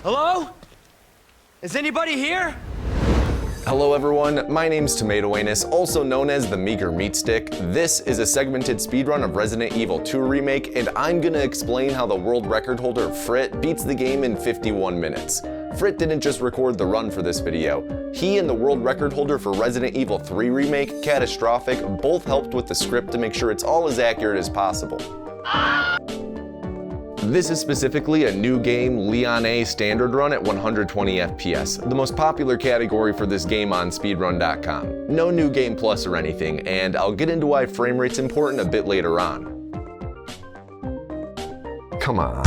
Hello? Is anybody here? Hello everyone, my name's Tomato Anus, also known as the Meager Meat Stick. This is a segmented speedrun of Resident Evil 2 Remake, and I'm gonna explain how the world record holder Frit beats the game in 51 minutes. Frit didn't just record the run for this video. He and the world record holder for Resident Evil 3 Remake, Catastrophic, both helped with the script to make sure it's all as accurate as possible. This is specifically a new game, Leon A standard run at 120 FPS, the most popular category for this game on speedrun.com. No new game plus or anything, and I'll get into why frame rate's important a bit later on. Come on.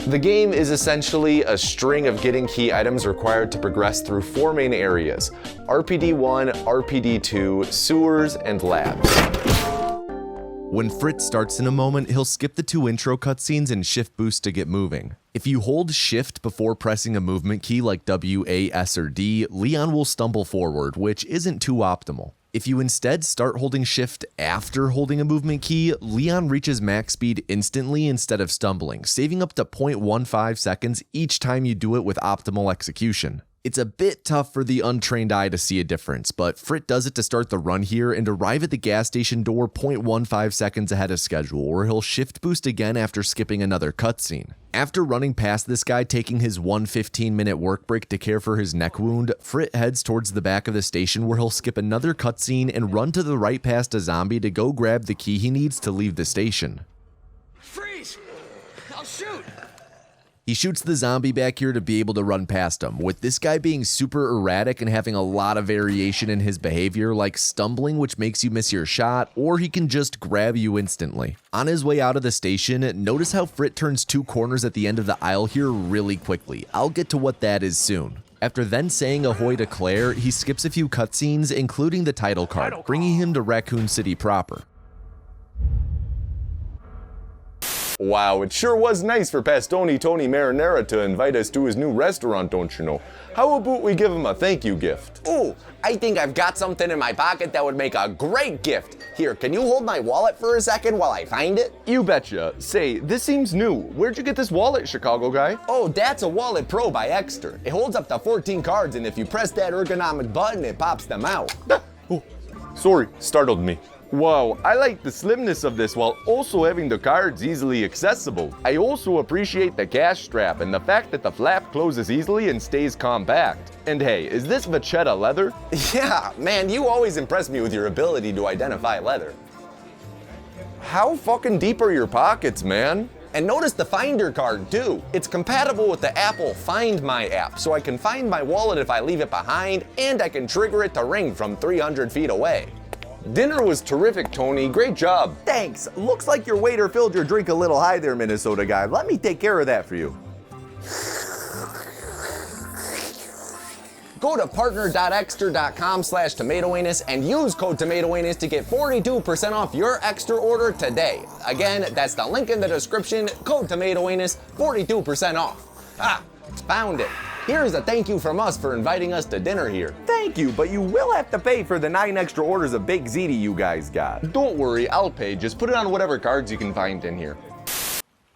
The game is essentially a string of getting key items required to progress through 4 main areas: RPD-1, RPD-2, sewers, and labs. When Frit starts in a moment, he'll skip the 2 intro cutscenes and shift boost to get moving. If you hold shift before pressing a movement key like W, A, S, or D, Leon will stumble forward, which isn't too optimal. If you instead start holding shift after holding a movement key, Leon reaches max speed instantly instead of stumbling, saving up to 0.15 seconds each time you do it with optimal execution. It's a bit tough for the untrained eye to see a difference, but Frit does it to start the run here and arrive at the gas station door 0.15 seconds ahead of schedule, where he'll shift boost again after skipping another cutscene. After running past this guy taking his 15-minute work break to care for his neck wound, Frit heads towards the back of the station where he'll skip another cutscene and run to the right past a zombie to go grab the key he needs to leave the station. Freeze! I'll shoot! He shoots the zombie back here to be able to run past him, with this guy being super erratic and having a lot of variation in his behavior, like stumbling, which makes you miss your shot, or he can just grab you instantly. On his way out of the station, notice how Frit turns 2 corners at the end of the aisle here really quickly. I'll get to what that is soon. After then saying ahoy to Claire, he skips a few cutscenes, including the title card, bringing him to Raccoon City proper. Wow, it sure was nice for Pastoni Tony Marinara to invite us to his new restaurant, don't you know? How about we give him a thank you gift? Ooh, I think I've got something in my pocket that would make a great gift. Here, can you hold my wallet for a second while I find it? You betcha. Say, this seems new. Where'd you get this wallet, Chicago guy? Oh, that's a Wallet Pro by Exter. It holds up to 14 cards, and if you press that ergonomic button, it pops them out. Oh, sorry, startled me. Wow, I like the slimness of this while also having the cards easily accessible. I also appreciate the cash strap and the fact that the flap closes easily and stays compact. And hey, is this Vachetta leather? Yeah, man, you always impress me with your ability to identify leather. How fucking deep are your pockets, man? And notice the Finder card too. It's compatible with the Apple Find My app, so I can find my wallet if I leave it behind, and I can trigger it to ring from 300 feet away. Dinner was terrific, Tony. Great job. Thanks. Looks like your waiter filled your drink a little high there, Minnesota guy. Let me take care of that for you. Go to partner.exter.com/tomatoanus and use code tomatoanus to get 42% off your Exter order today. Again, that's the link in the description. Code tomatoanus, 42% off. Ah, found it. Here's a thank you from us for inviting us to dinner here. Thank you, but you will have to pay for the 9 extra orders of Big Ziti you guys got. Don't worry, I'll pay. Just put it on whatever cards you can find in here.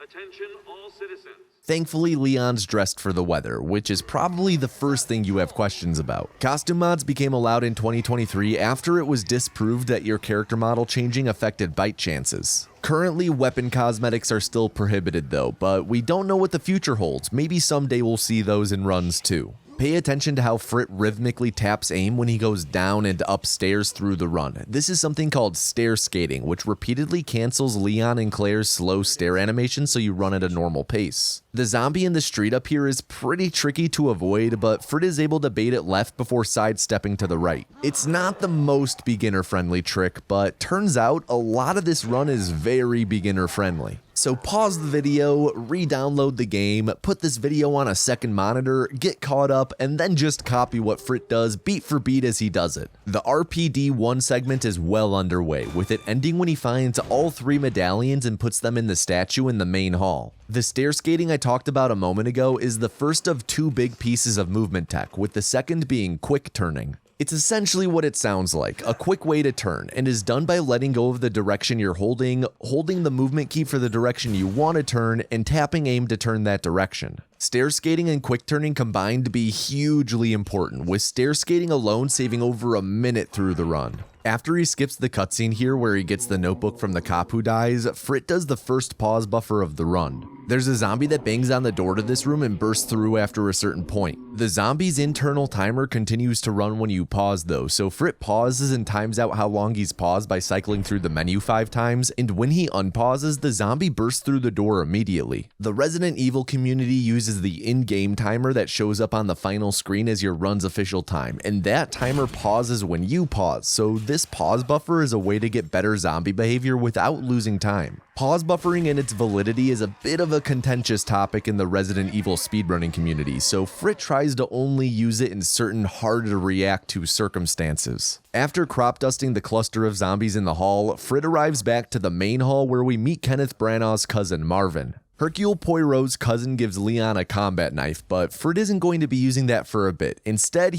Attention all citizens. Thankfully, Leon's dressed for the weather, which is probably the first thing you have questions about. Costume mods became allowed in 2023 after it was disproved that your character model changing affected bite chances. Currently, weapon cosmetics are still prohibited though, but we don't know what the future holds. Maybe someday we'll see those in runs too. Pay attention to how Frit rhythmically taps aim when he goes down and upstairs through the run. This is something called stair skating, which repeatedly cancels Leon and Claire's slow stair animation so you run at a normal pace. The zombie in the street up here is pretty tricky to avoid, but Frit is able to bait it left before sidestepping to the right. It's not the most beginner-friendly trick, but turns out a lot of this run is very beginner-friendly. So pause the video, re-download the game, put this video on a second monitor, get caught up, and then just copy what Frit does beat for beat as he does it. The RPD-1 segment is well underway, with it ending when he finds all 3 medallions and puts them in the statue in the main hall. The stair skating I talked about a moment ago is the first of 2 big pieces of movement tech, with the second being quick turning. It's essentially what it sounds like, a quick way to turn, and is done by letting go of the direction you're holding the movement key for the direction you want to turn, and tapping aim to turn that direction. Stair skating and quick turning combined to be hugely important, with stair skating alone saving over a minute through the run. After he skips the cutscene here where he gets the notebook from the cop who dies, Frit does the first pause buffer of the run. There's a zombie that bangs on the door to this room and bursts through after a certain point. The zombie's internal timer continues to run when you pause though, so Frit pauses and times out how long he's paused by cycling through the menu 5 times, and when he unpauses, the zombie bursts through the door immediately. The Resident Evil community uses the in-game timer that shows up on the final screen as your run's official time, and that timer pauses when you pause, so this pause buffer is a way to get better zombie behavior without losing time. Pause buffering and its validity is a bit of a contentious topic in the Resident Evil speedrunning community, so Frit tries to only use it in certain hard to react to circumstances. After crop dusting the cluster of zombies in the hall, Frit arrives back to the main hall where we meet Kenneth Branagh's cousin, Marvin. Hercule Poirot's cousin gives Leon a combat knife, but Frit isn't going to be using that for a bit. Instead,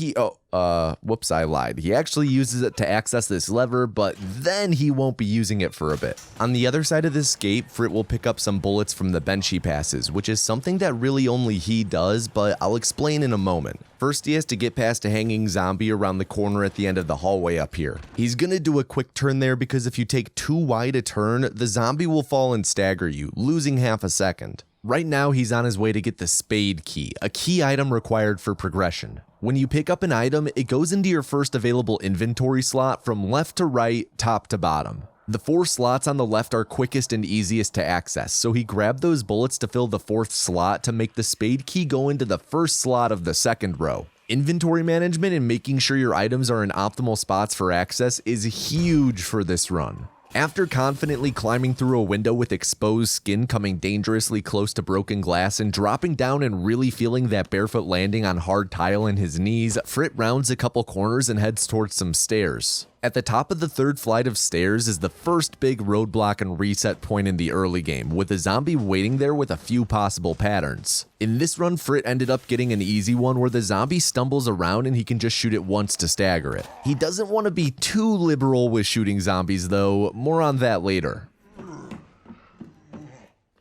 whoops, I lied. He actually uses it to access this lever, but then he won't be using it for a bit. On the other side of this gate, Frit will pick up some bullets from the bench he passes, which is something that really only he does, but I'll explain in a moment. First, he has to get past a hanging zombie around the corner at the end of the hallway up here. He's gonna do a quick turn there because if you take too wide a turn, the zombie will fall and stagger you, losing half a second. Right now, he's on his way to get the spade key, a key item required for progression. When you pick up an item, it goes into your first available inventory slot from left to right, top to bottom. The 4 slots on the left are quickest and easiest to access, so he grabbed those bullets to fill the 4th slot to make the spade key go into the first slot of the 2nd row. Inventory management and making sure your items are in optimal spots for access is huge for this run. After confidently climbing through a window with exposed skin coming dangerously close to broken glass and dropping down and really feeling that barefoot landing on hard tile in his knees, Frit rounds a couple corners and heads towards some stairs. At the top of the 3rd flight of stairs is the first big roadblock and reset point in the early game, with a zombie waiting there with a few possible patterns. In this run, Frit ended up getting an easy one where the zombie stumbles around and he can just shoot it once to stagger it. He doesn't want to be too liberal with shooting zombies though, more on that later.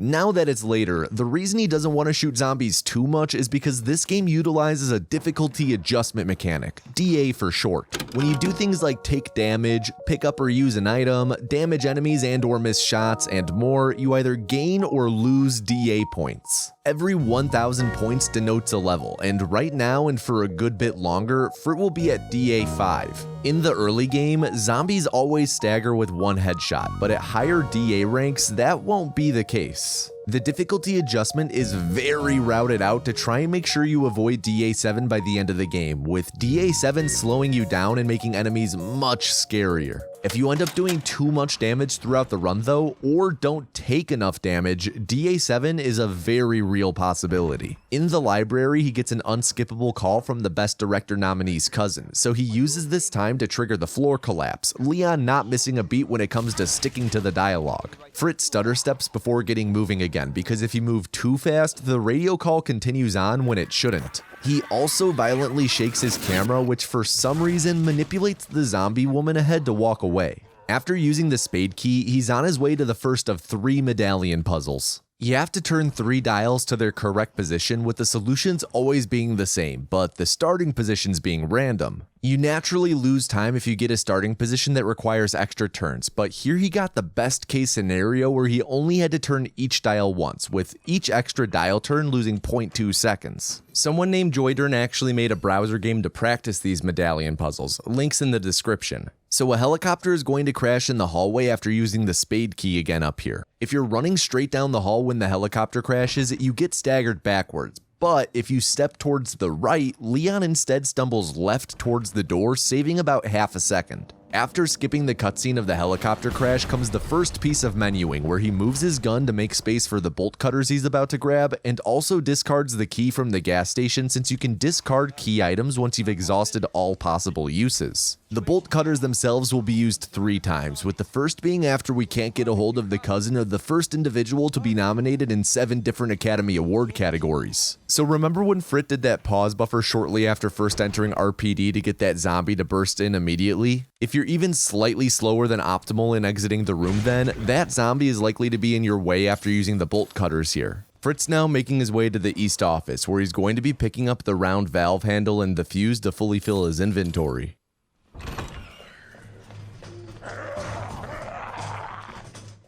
Now that it's later, the reason he doesn't want to shoot zombies too much is because this game utilizes a difficulty adjustment mechanic, DA for short. When you do things like take damage, pick up or use an item, damage enemies and or miss shots, and more, you either gain or lose DA points. Every 1,000 points denotes a level, and right now and for a good bit longer, Frit will be at DA 5. In the early game, zombies always stagger with 1 headshot, but at higher DA ranks, that won't be the case. The difficulty adjustment is very routed out to try and make sure you avoid DA7 by the end of the game, with DA7 slowing you down and making enemies much scarier. If you end up doing too much damage throughout the run though, or don't take enough damage, DA7 is a very real possibility. In the library, he gets an unskippable call from the Best Director nominee's cousin, so he uses this time to trigger the floor collapse, Leon not missing a beat when it comes to sticking to the dialogue. Frit stutter steps before getting moving again, because if you move too fast, the radio call continues on when it shouldn't. He also violently shakes his camera, which for some reason manipulates the zombie woman ahead to walk away. After using the spade key, he's on his way to the first of 3 medallion puzzles. You have to turn 3 dials to their correct position, with the solutions always being the same, but the starting positions being random. You naturally lose time if you get a starting position that requires extra turns, but here he got the best case scenario where he only had to turn each dial once, with each extra dial turn losing 0.2 seconds. Someone named Joydern actually made a browser game to practice these medallion puzzles, links in the description. So a helicopter is going to crash in the hallway after using the spade key again up here. If you're running straight down the hall when the helicopter crashes, you get staggered backwards. But if you step towards the right, Leon instead stumbles left towards the door, saving about half a second. After skipping the cutscene of the helicopter crash comes the first piece of menuing, where he moves his gun to make space for the bolt cutters he's about to grab, and also discards the key from the gas station, since you can discard key items once you've exhausted all possible uses. The bolt cutters themselves will be used 3 times, with the first being after we can't get a hold of the cousin of the first individual to be nominated in 7 different Academy Award categories. So remember when Frit did that pause buffer shortly after first entering RPD to get that zombie to burst in immediately? If you're even slightly slower than optimal in exiting the room, then that zombie is likely to be in your way after using the bolt cutters here. Frit's now making his way to the east office, where he's going to be picking up the round valve handle and the fuse to fully fill his inventory.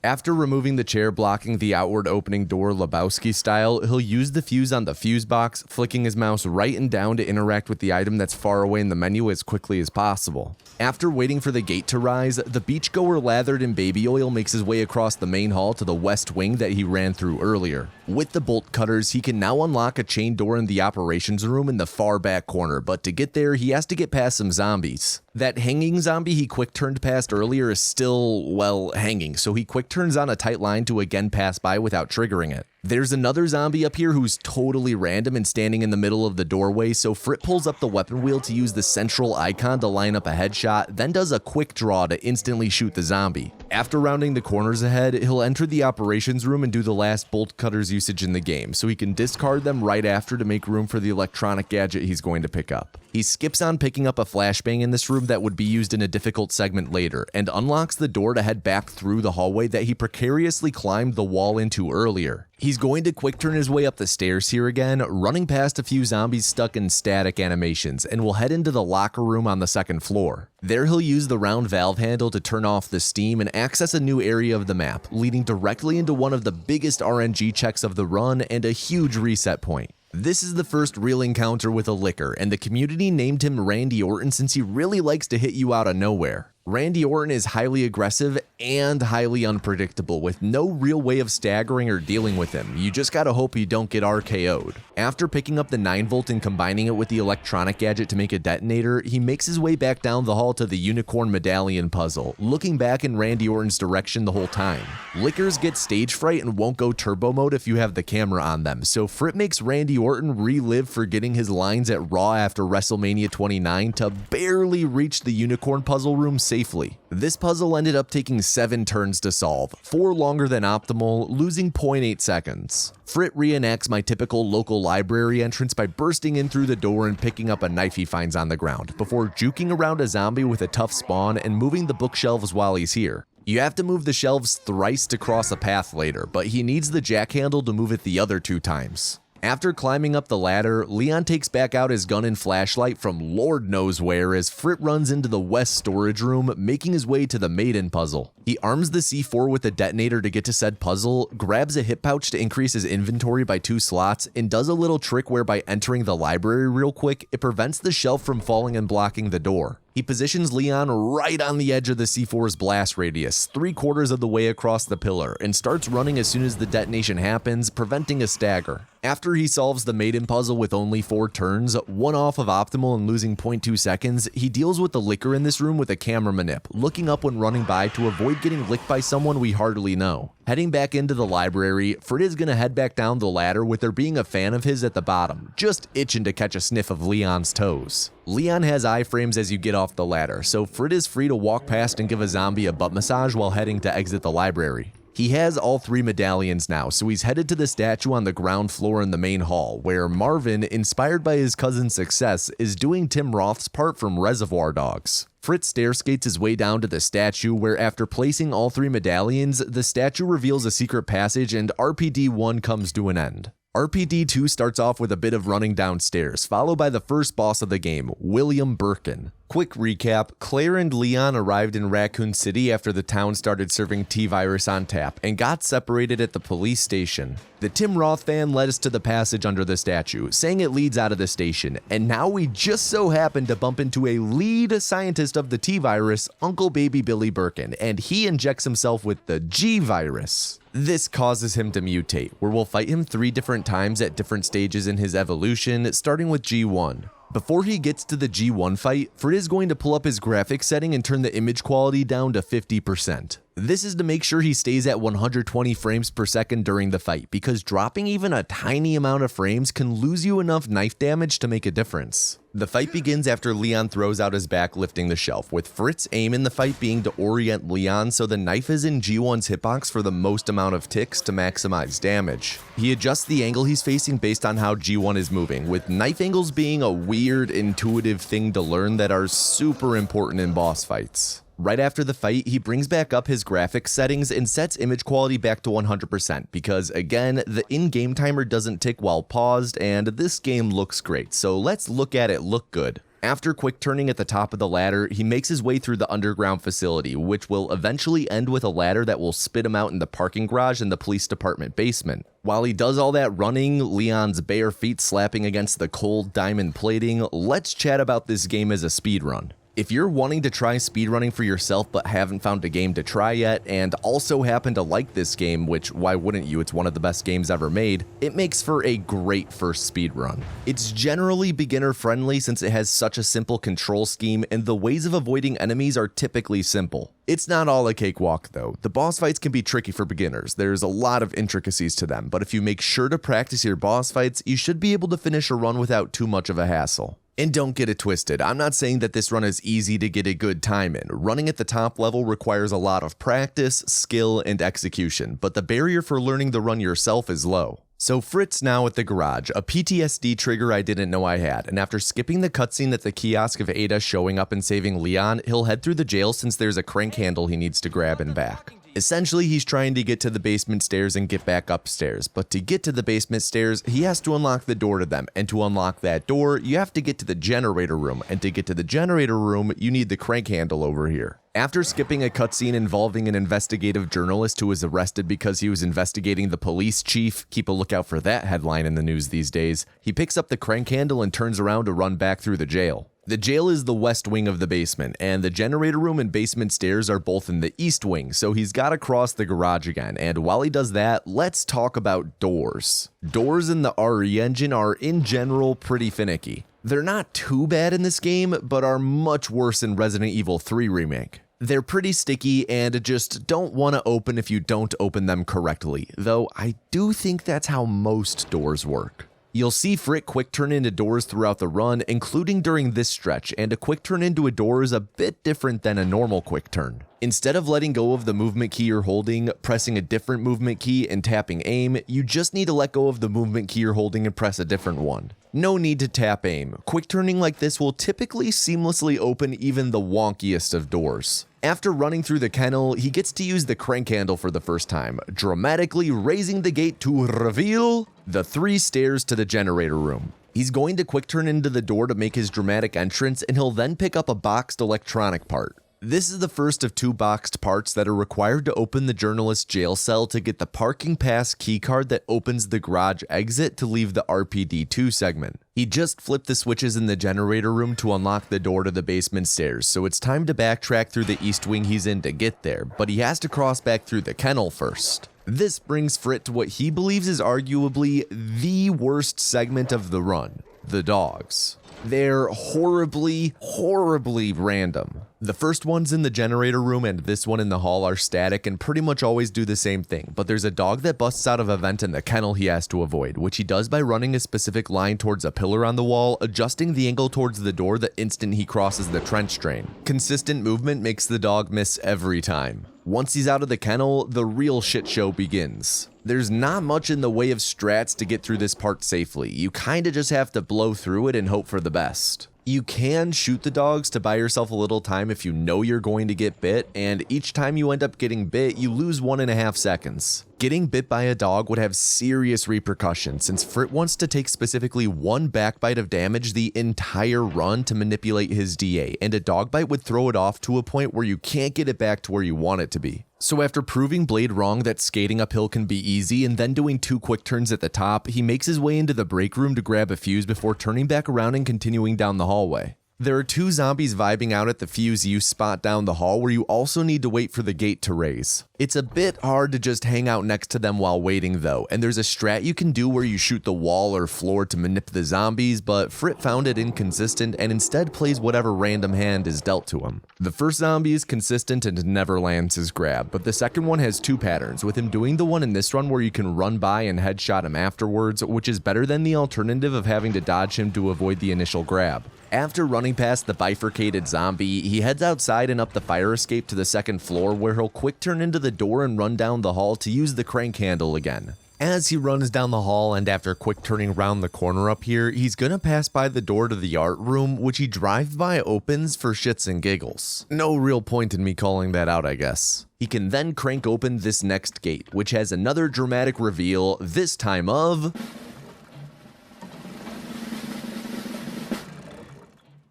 After removing the chair blocking the outward opening door Lebowski style, he'll use the fuse on the fuse box, flicking his mouse right and down to interact with the item that's far away in the menu as quickly as possible. After waiting for the gate to rise, the beachgoer lathered in baby oil makes his way across the main hall to the west wing that he ran through earlier. With the bolt cutters, he can now unlock a chain door in the operations room in the far back corner, but to get there, he has to get past some zombies. That hanging zombie he quick turned past earlier is still, well, hanging, so he quick turns on a tight line to again pass by without triggering it. There's another zombie up here who's totally random and standing in the middle of the doorway, so Frit pulls up the weapon wheel to use the central icon to line up a headshot, then does a quick draw to instantly shoot the zombie. After rounding the corners ahead, he'll enter the operations room and do the last bolt cutters usage in the game, so he can discard them right after to make room for the electronic gadget he's going to pick up. He skips on picking up a flashbang in this room that would be used in a difficult segment later, and unlocks the door to head back through the hallway that he precariously climbed the wall into earlier. He's going to quick turn his way up the stairs here again, running past a few zombies stuck in static animations, and will head into the locker room on the 2nd floor. There he'll use the round valve handle to turn off the steam and access a new area of the map, leading directly into one of the biggest RNG checks of the run and a huge reset point. This is the first real encounter with a licker, and the community named him Randy Orton since he really likes to hit you out of nowhere. Randy Orton is highly aggressive and highly unpredictable, with no real way of staggering or dealing with him. You just gotta hope you don't get RKO'd. After picking up the 9V and combining it with the electronic gadget to make a detonator, he makes his way back down the hall to the unicorn medallion puzzle, looking back in Randy Orton's direction the whole time. Lickers get stage fright and won't go turbo mode if you have the camera on them, so Frit makes Randy Orton relive forgetting his lines at Raw after WrestleMania 29 to barely reach the unicorn puzzle room safely. This puzzle ended up taking 7 turns to solve, 4 longer than optimal, losing 0.8 seconds. Frit reenacts my typical local library entrance by bursting in through the door and picking up a knife he finds on the ground, before juking around a zombie with a tough spawn and moving the bookshelves while he's here. You have to move the shelves thrice to cross a path later, but he needs the jack handle to move it the other 2 times. After climbing up the ladder, Leon takes back out his gun and flashlight from Lord knows where as Frit runs into the west storage room, making his way to the Maiden puzzle. He arms the C4 with a detonator to get to said puzzle, grabs a hip pouch to increase his inventory by 2 slots, and does a little trick where by entering the library real quick, it prevents the shelf from falling and blocking the door. He positions Leon right on the edge of the C4's blast radius, 3/4 of the way across the pillar, and starts running as soon as the detonation happens, preventing a stagger. After he solves the Maiden puzzle with only 4 turns, 1 off of optimal and losing 0.2 seconds, he deals with the licker in this room with a camera manip, looking up when running by to avoid getting licked by someone we hardly know. Heading back into the library, Frit is gonna head back down the ladder with there being a fan of his at the bottom, just itching to catch a sniff of Leon's toes. Leon has iframes as you get off the ladder, so Frit is free to walk past and give a zombie a butt massage while heading to exit the library. He has all 3 medallions now, so he's headed to the statue on the ground floor in the main hall, where Marvin, inspired by his cousin's success, is doing Tim Roth's part from Reservoir Dogs. Frit stair skates his way down to the statue, where after placing all 3 medallions, the statue reveals a secret passage and RPD-1 comes to an end. RPD-2 starts off with a bit of running downstairs, followed by the first boss of the game, William Birkin. Quick recap, Claire and Leon arrived in Raccoon City after the town started serving T-Virus on tap and got separated at the police station. The Tim Roth fan led us to the passage under the statue, saying it leads out of the station, and now we just so happen to bump into a lead scientist of the T-Virus, Uncle Baby Billy Birkin, and he injects himself with the G-Virus. This causes him to mutate, where we'll fight him 3 different times at different stages in his evolution, starting with G1. Before he gets to the G1 fight, Frit is going to pull up his graphics setting and turn the image quality down to 50%. This is to make sure he stays at 120 frames per second during the fight, because dropping even a tiny amount of frames can lose you enough knife damage to make a difference. The fight begins after Leon throws out his back lifting the shelf, with Frit's aim in the fight being to orient Leon so the knife is in G1's hitbox for the most amount of ticks to maximize damage. He adjusts the angle he's facing based on how G1 is moving, with knife angles being a weird, intuitive thing to learn that are super important in boss fights. Right after the fight, he brings back up his graphics settings and sets image quality back to 100% because, again, the in-game timer doesn't tick while paused, and this game looks great, so let's look at it look good. After quick turning at the top of the ladder, he makes his way through the underground facility, which will eventually end with a ladder that will spit him out in the parking garage in the police department basement. While he does all that running, Leon's bare feet slapping against the cold diamond plating, let's chat about this game as a speedrun. If you're wanting to try speedrunning for yourself but haven't found a game to try yet, and also happen to like this game, which why wouldn't you, it's one of the best games ever made, it makes for a great first speedrun. It's generally beginner friendly since it has such a simple control scheme and the ways of avoiding enemies are typically simple. It's not all a cakewalk though. The boss fights can be tricky for beginners. There's a lot of intricacies to them, but if you make sure to practice your boss fights, you should be able to finish a run without too much of a hassle. And don't get it twisted, I'm not saying that this run is easy to get a good time in. Running at the top level requires a lot of practice, skill, and execution, but the barrier for learning the run yourself is low. So Frit's now at the garage, a PTSD trigger I didn't know I had, and after skipping the cutscene at the kiosk of Ada showing up and saving Leon, he'll head through the jail since there's a crank handle he needs to grab and back. Essentially, he's trying to get to the basement stairs and get back upstairs, but to get to the basement stairs, he has to unlock the door to them, and to unlock that door, you have to get to the generator room, and to get to the generator room, you need the crank handle over here. After skipping a cutscene involving an investigative journalist who was arrested because he was investigating the police chief, keep a lookout for that headline in the news these days, he picks up the crank handle and turns around to run back through the jail. The jail is the west wing of the basement, and the generator room and basement stairs are both in the east wing, so he's got to cross the garage again, and while he does that, let's talk about doors. Doors in the RE engine are, in general, pretty finicky. They're not too bad in this game, but are much worse in Resident Evil 3 Remake. They're pretty sticky and just don't want to open if you don't open them correctly, though I do think that's how most doors work. You'll see Frit quick turn into doors throughout the run, including during this stretch, and a quick turn into a door is a bit different than a normal quick turn. Instead of letting go of the movement key you're holding, pressing a different movement key, and tapping aim, you just need to let go of the movement key you're holding and press a different one. No need to tap aim. Quick turning like this will typically seamlessly open even the wonkiest of doors. After running through the kennel, he gets to use the crank handle for the first time, dramatically raising the gate to reveal the 3 stairs to the generator room. He's going to quick turn into the door to make his dramatic entrance, and he'll then pick up a boxed electronic part. This is the first of 2 boxed parts that are required to open the journalist's jail cell to get the parking pass keycard that opens the garage exit to leave the RPD2 segment. He just flipped the switches in the generator room to unlock the door to the basement stairs, so it's time to backtrack through the east wing he's in to get there, but he has to cross back through the kennel first. This brings Frit to what he believes is arguably the worst segment of the run, the dogs. They're horribly, horribly random. The first ones in the generator room and this one in the hall are static and pretty much always do the same thing, but there's a dog that busts out of a vent in the kennel he has to avoid, which he does by running a specific line towards a pillar on the wall, adjusting the angle towards the door the instant he crosses the trench drain. Consistent movement makes the dog miss every time. Once he's out of the kennel, the real shit show begins. There's not much in the way of strats to get through this part safely. You kinda just have to blow through it and hope for the best. You can shoot the dogs to buy yourself a little time if you know you're going to get bit, and each time you end up getting bit, you lose 1.5 seconds. Getting bit by a dog would have serious repercussions since Frit wants to take specifically 1 backbite of damage the entire run to manipulate his DA, and a dog bite would throw it off to a point where you can't get it back to where you want it to be. So after proving Blade wrong that skating uphill can be easy and then doing 2 quick turns at the top, he makes his way into the break room to grab a fuse before turning back around and continuing down the hallway. There are 2 zombies vibing out at the fuse use spot down the hall where you also need to wait for the gate to raise. It's a bit hard to just hang out next to them while waiting though, and there's a strat you can do where you shoot the wall or floor to manip the zombies, but Frit found it inconsistent and instead plays whatever random hand is dealt to him. The first zombie is consistent and never lands his grab, but the second one has 2 patterns, with him doing the one in this run where you can run by and headshot him afterwards, which is better than the alternative of having to dodge him to avoid the initial grab. After running past the bifurcated zombie, he heads outside and up the fire escape to the 2nd floor where he'll quick turn into the door and run down the hall to use the crank handle again. As he runs down the hall and after quick turning around the corner up here, he's gonna pass by the door to the art room, which he drive-by opens for shits and giggles. No real point in me calling that out, I guess. He can then crank open this next gate, which has another dramatic reveal, this time of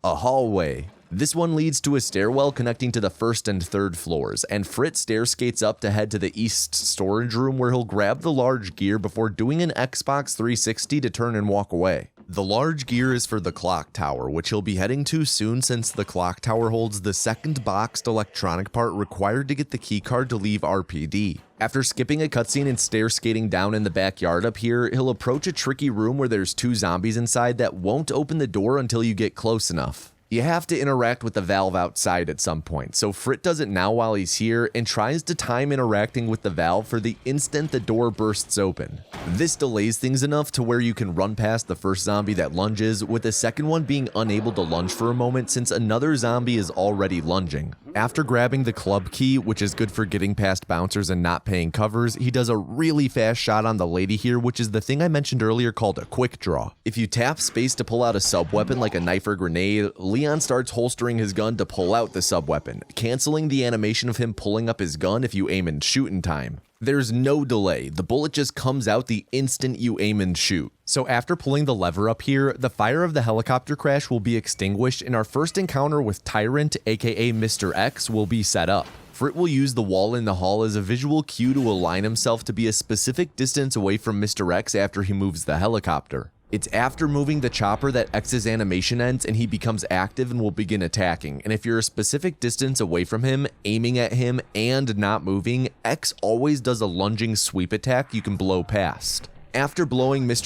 a hallway. This one leads to a stairwell connecting to the 1st and 3rd floors, and Frit stair skates up to head to the east storage room where he'll grab the large gear before doing an Xbox 360 to turn and walk away. The large gear is for the clock tower, which he'll be heading to soon since the clock tower holds the 2nd boxed electronic part required to get the keycard to leave RPD. After skipping a cutscene and stair skating down in the backyard up here, he'll approach a tricky room where there's 2 zombies inside that won't open the door until you get close enough. You have to interact with the valve outside at some point, so Frit does it now while he's here and tries to time interacting with the valve for the instant the door bursts open. This delays things enough to where you can run past the first zombie that lunges, with the second one being unable to lunge for a moment since another zombie is already lunging. After grabbing the club key, which is good for getting past bouncers and not paying covers, he does a really fast shot on the lady here, which is the thing I mentioned earlier called a quick draw. If you tap space to pull out a sub-weapon like a knife or grenade, Leon starts holstering his gun to pull out the sub-weapon, canceling the animation of him pulling up his gun if you aim and shoot in time. There's no delay, the bullet just comes out the instant you aim and shoot. So after pulling the lever up here, the fire of the helicopter crash will be extinguished and our first encounter with Tyrant, aka Mr. X, will be set up. Frit will use the wall in the hall as a visual cue to align himself to be a specific distance away from Mr. X after he moves the helicopter. It's after moving the chopper that X's animation ends and he becomes active and will begin attacking, and if you're a specific distance away from him, aiming at him, and not moving, X always does a lunging sweep attack you can blow past. After blowing past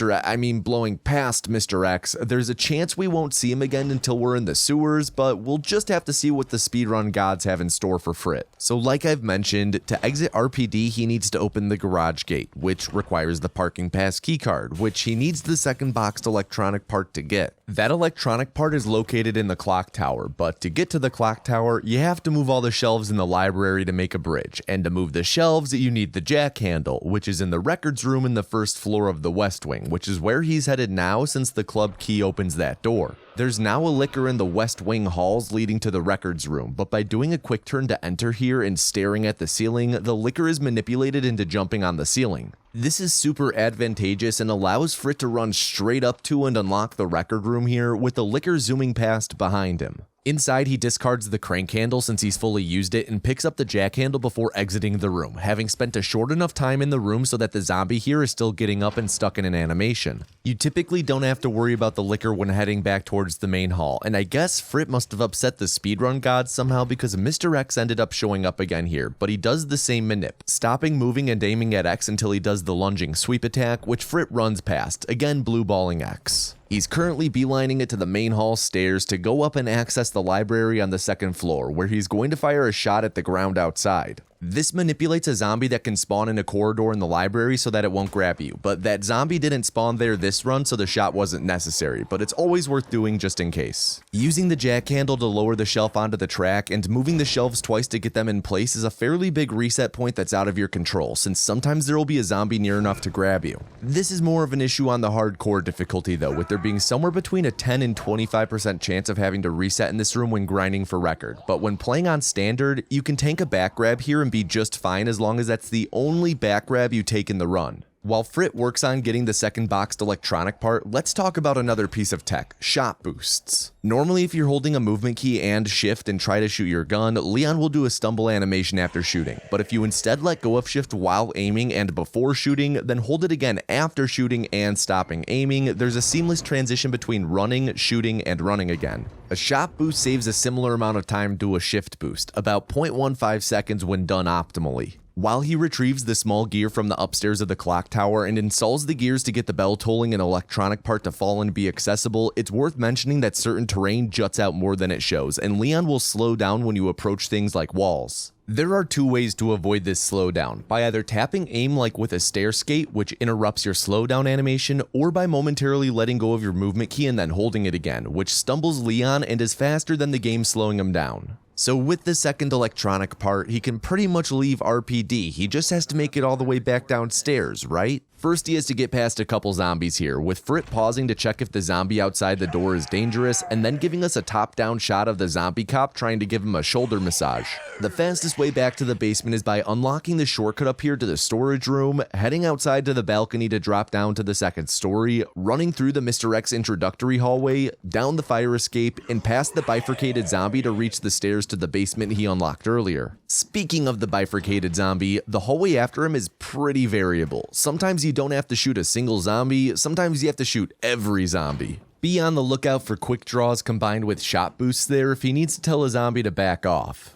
Mr. X, there's a chance we won't see him again until we're in the sewers, but we'll just have to see what the speedrun gods have in store for Frit. So like I've mentioned, to exit RPD he needs to open the garage gate, which requires the parking pass keycard, which he needs the 2nd boxed electronic part to get. That electronic part is located in the clock tower, but to get to the clock tower, you have to move all the shelves in the library to make a bridge, and to move the shelves, you need the jack handle, which is in the records room in the 1st floor of the West Wing, which is where he's headed now since the club key opens that door. There's now a licker in the West Wing halls leading to the records room, but by doing a quick turn to enter here and staring at the ceiling, the licker is manipulated into jumping on the ceiling. This is super advantageous and allows Frit to run straight up to and unlock the record room here with the licker zooming past behind him. Inside, he discards the crank handle since he's fully used it and picks up the jack handle before exiting the room, having spent a short enough time in the room so that the zombie here is still getting up and stuck in an animation. You typically don't have to worry about the licker when heading back towards the main hall, and I guess Frit must have upset the speedrun gods somehow because Mr. X ended up showing up again here, but he does the same manip, stopping moving and aiming at X until he does the lunging sweep attack, which Frit runs past, again blue balling X. He's currently beelining it to the main hall stairs to go up and access the library on the 2nd floor, where he's going to fire a shot at the ground outside. This manipulates a zombie that can spawn in a corridor in the library so that it won't grab you, but that zombie didn't spawn there this run so the shot wasn't necessary, but it's always worth doing just in case. Using the jack handle to lower the shelf onto the track and moving the shelves twice to get them in place is a fairly big reset point that's out of your control, since sometimes there will be a zombie near enough to grab you. This is more of an issue on the hardcore difficulty though, with there being somewhere between a 10 and 25% chance of having to reset in this room when grinding for record, but when playing on standard, you can tank a back grab here and be just fine as long as that's the only back grab you take in the run. While Frit works on getting the second boxed electronic part, let's talk about another piece of tech, shot boosts. Normally, if you're holding a movement key and shift and try to shoot your gun, Leon will do a stumble animation after shooting. But if you instead let go of shift while aiming and before shooting, then hold it again after shooting and stopping aiming, there's a seamless transition between running, shooting, and running again. A shot boost saves a similar amount of time to a shift boost, about 0.15 seconds when done optimally. While he retrieves the small gear from the upstairs of the clock tower and installs the gears to get the bell tolling and electronic part to fall and be accessible, it's worth mentioning that certain terrain juts out more than it shows, and Leon will slow down when you approach things like walls. There are two ways to avoid this slowdown, by either tapping aim like with a stair skate, which interrupts your slowdown animation, or by momentarily letting go of your movement key and then holding it again, which stumbles Leon and is faster than the game slowing him down. So with the second electronic part, he can pretty much leave RPD, he just has to make it all the way back downstairs, right? First, he has to get past a couple zombies here, with Frit pausing to check if the zombie outside the door is dangerous, and then giving us a top-down shot of the zombie cop trying to give him a shoulder massage. The fastest way back to the basement is by unlocking the shortcut up here to the storage room, heading outside to the balcony to drop down to the second story, running through the Mr. X introductory hallway, down the fire escape, and past the bifurcated zombie to reach the stairs to the basement he unlocked earlier. Speaking of the bifurcated zombie, the hallway after him is pretty variable. Sometimes you don't have to shoot a single zombie, sometimes you have to shoot every zombie. Be on the lookout for quick draws combined with shot boosts there if he needs to tell a zombie to back off.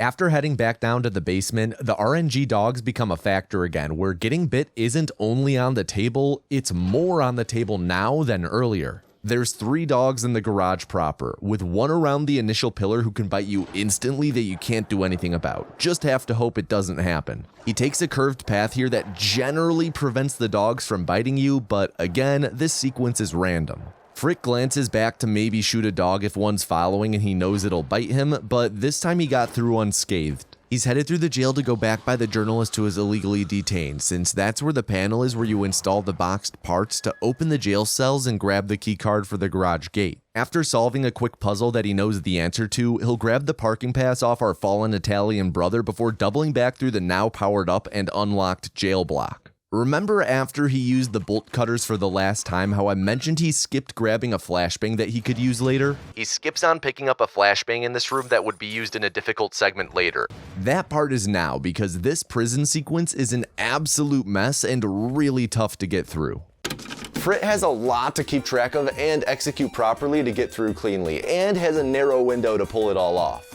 After heading back down to the basement, the RNG dogs become a factor again, where getting bit isn't only on the table, it's more on the table now than earlier. There's 3 dogs in the garage proper, with one around the initial pillar who can bite you instantly that you can't do anything about. Just have to hope it doesn't happen. He takes a curved path here that generally prevents the dogs from biting you, but again, this sequence is random. Frit glances back to maybe shoot a dog if one's following and he knows it'll bite him, but this time he got through unscathed. He's headed through the jail to go back by the journalist who is illegally detained, since that's where the panel is where you install the boxed parts to open the jail cells and grab the key card for the garage gate. After solving a quick puzzle that he knows the answer to, he'll grab the parking pass off our fallen Italian brother before doubling back through the now powered up and unlocked jail block. Remember after he used the bolt cutters for the last time how I mentioned he skipped grabbing a flashbang that he could use later? He skips on picking up a flashbang in this room that would be used in a difficult segment later. That part is now because this prison sequence is an absolute mess and really tough to get through. Frit has a lot to keep track of and execute properly to get through cleanly, and has a narrow window to pull it all off.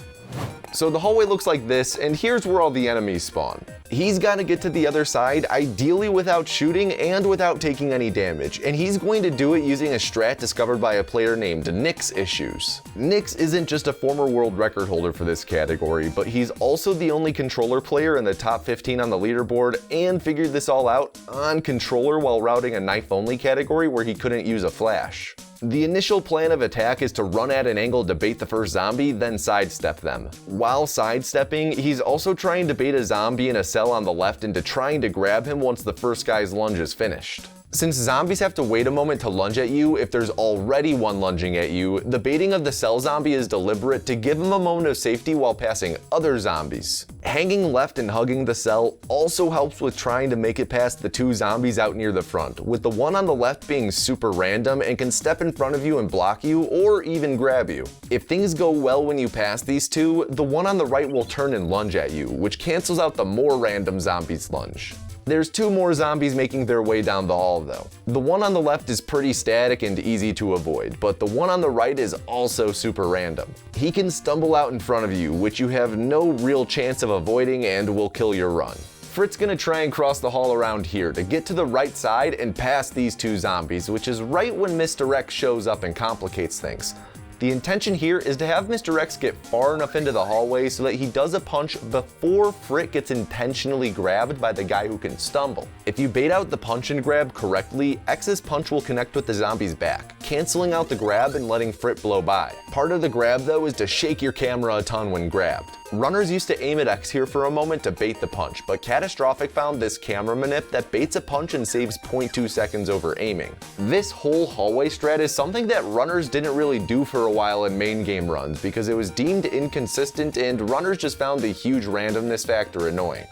So the hallway looks like this, and here's where all the enemies spawn. He's got to get to the other side, ideally without shooting and without taking any damage, and he's going to do it using a strat discovered by a player named Nix Issues. Nix isn't just a former world record holder for this category, but he's also the only controller player in the top 15 on the leaderboard, and figured this all out on controller while routing a knife-only category where he couldn't use a flash. The initial plan of attack is to run at an angle to bait the first zombie, then sidestep them. While sidestepping, he's also trying to bait a zombie in a cell on the left into trying to grab him once the first guy's lunge is finished. Since zombies have to wait a moment to lunge at you if there's already one lunging at you, the baiting of the cell zombie is deliberate to give him a moment of safety while passing other zombies. Hanging left and hugging the cell also helps with trying to make it past the 2 zombies out near the front, with the one on the left being super random and can step in front of you and block you or even grab you. If things go well when you pass these 2, the one on the right will turn and lunge at you, which cancels out the more random zombies' lunge. There's 2 more zombies making their way down the hall though. The one on the left is pretty static and easy to avoid, but the one on the right is also super random. He can stumble out in front of you, which you have no real chance of avoiding and will kill your run. Frit's gonna try and cross the hall around here to get to the right side and pass these 2 zombies, which is right when Mr. X shows up and complicates things. The intention here is to have Mr. X get far enough into the hallway so that he does a punch before Frit gets intentionally grabbed by the guy who can stumble. If you bait out the punch and grab correctly, X's punch will connect with the zombie's back. canceling out the grab and letting Frit blow by. Part of the grab though is to shake your camera a ton when grabbed. Runners used to aim at X here for a moment to bait the punch, but Catastrophic found this camera manip that baits a punch and saves 0.2 seconds over aiming. This whole hallway strat is something that runners didn't really do for a while in main game runs because it was deemed inconsistent and runners just found the huge randomness factor annoying.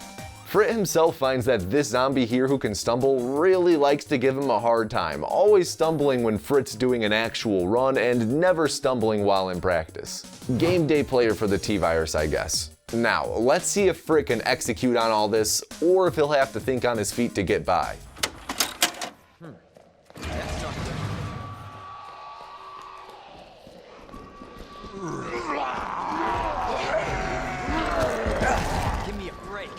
Frit himself finds that this zombie here who can stumble really likes to give him a hard time, always stumbling when Frit's doing an actual run and never stumbling while in practice. Game day player for the T-Virus, I guess. Now, let's see if Frit can execute on all this, or if he'll have to think on his feet to get by. Give me a break.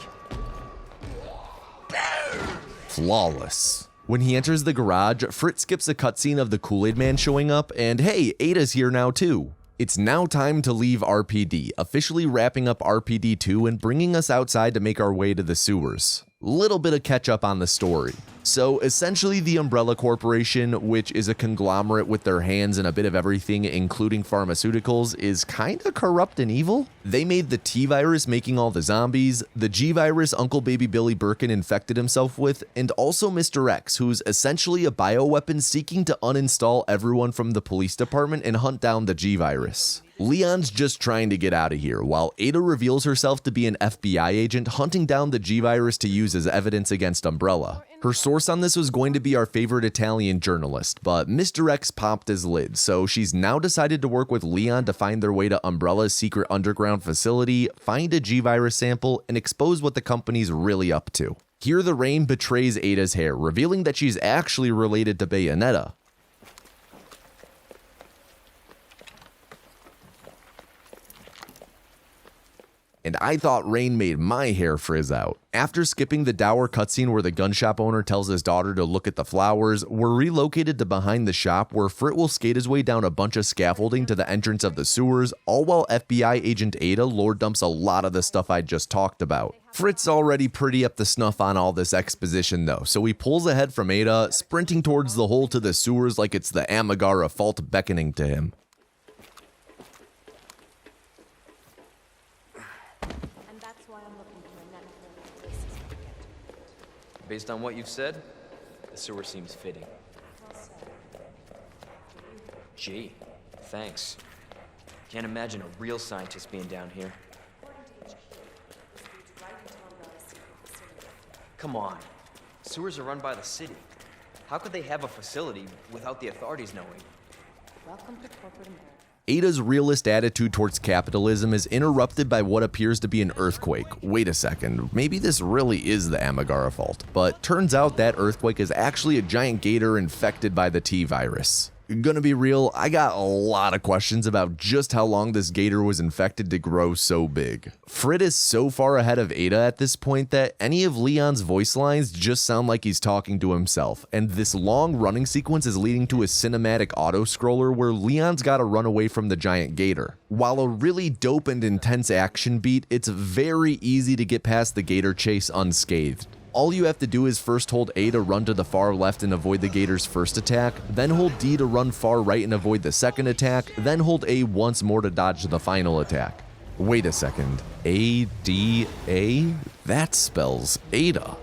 Flawless. When he enters the garage, Frit skips a cutscene of the Kool-Aid Man showing up, and hey, Ada's here now too. It's now time to leave RPD, officially wrapping up RPD 2 and bringing us outside to make our way to the sewers. Little bit of catch up on the story. So essentially the Umbrella Corporation, which is a conglomerate with their hands in a bit of everything including pharmaceuticals, is kinda corrupt and evil. They made the T-Virus making all the zombies, the G-Virus Uncle Baby Billy Birkin infected himself with, and also Mr. X, who's essentially a bioweapon seeking to uninstall everyone from the police department and hunt down the G-Virus. Leon's just trying to get out of here, while Ada reveals herself to be an FBI agent hunting down the G-Virus to use as evidence against Umbrella. Her source on this was going to be our favorite Italian journalist, but Mr. X popped his lid, so she's now decided to work with Leon to find their way to Umbrella's secret underground facility, find a G-Virus sample, and expose what the company's really up to. Here the rain betrays Ada's hair, revealing that she's actually related to Bayonetta. And I thought rain made my hair frizz out. After skipping the dour cutscene where the gun shop owner tells his daughter to look at the flowers, we're relocated to behind the shop where Frit will skate his way down a bunch of scaffolding to the entrance of the sewers, all while FBI agent Ada lore dumps a lot of the stuff I just talked about. Frit's already pretty up to snuff on all this exposition though, so he pulls ahead from Ada, sprinting towards the hole to the sewers like it's the Amigara fault beckoning to him. Based on what you've said, the sewer seems fitting. Gee, thanks. Can't imagine a real scientist being down here. Come on. Sewers are run by the city. How could they have a facility without the authorities knowing? Welcome to corporate America. Ada's realist attitude towards capitalism is interrupted by what appears to be an earthquake. Wait a second, maybe this really is the Amigara fault, but turns out that earthquake is actually a giant gator infected by the T-Virus. Gonna be real, I got a lot of questions about just how long this gator was infected to grow so big. Frit is so far ahead of Ada at this point that any of Leon's voice lines just sound like he's talking to himself, and this long running sequence is leading to a cinematic auto-scroller where Leon's gotta run away from the giant gator. While a really dope and intense action beat, it's very easy to get past the gator chase unscathed. All you have to do is first hold A to run to the far left and avoid the gator's first attack, then hold D to run far right and avoid the second attack, then hold A once more to dodge the final attack. Wait a second, A-D-A? That spells Ada.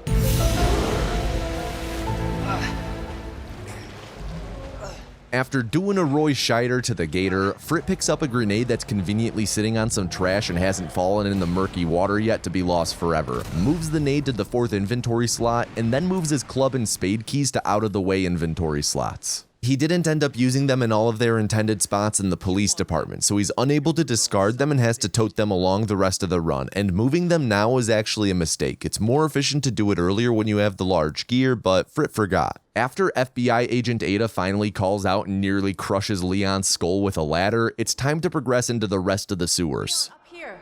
After doing a Roy Scheider to the gator, Frit picks up a grenade that's conveniently sitting on some trash and hasn't fallen in the murky water yet to be lost forever, moves the nade to the 4th inventory slot, and then moves his club and spade keys to out-of-the-way inventory slots. He didn't end up using them in all of their intended spots in the police department, so he's unable to discard them and has to tote them along the rest of the run, and moving them now is actually a mistake. It's more efficient to do it earlier when you have the large gear, but Frit forgot. After FBI agent Ada finally calls out and nearly crushes Leon's skull with a ladder, it's time to progress into the rest of the sewers. Up here.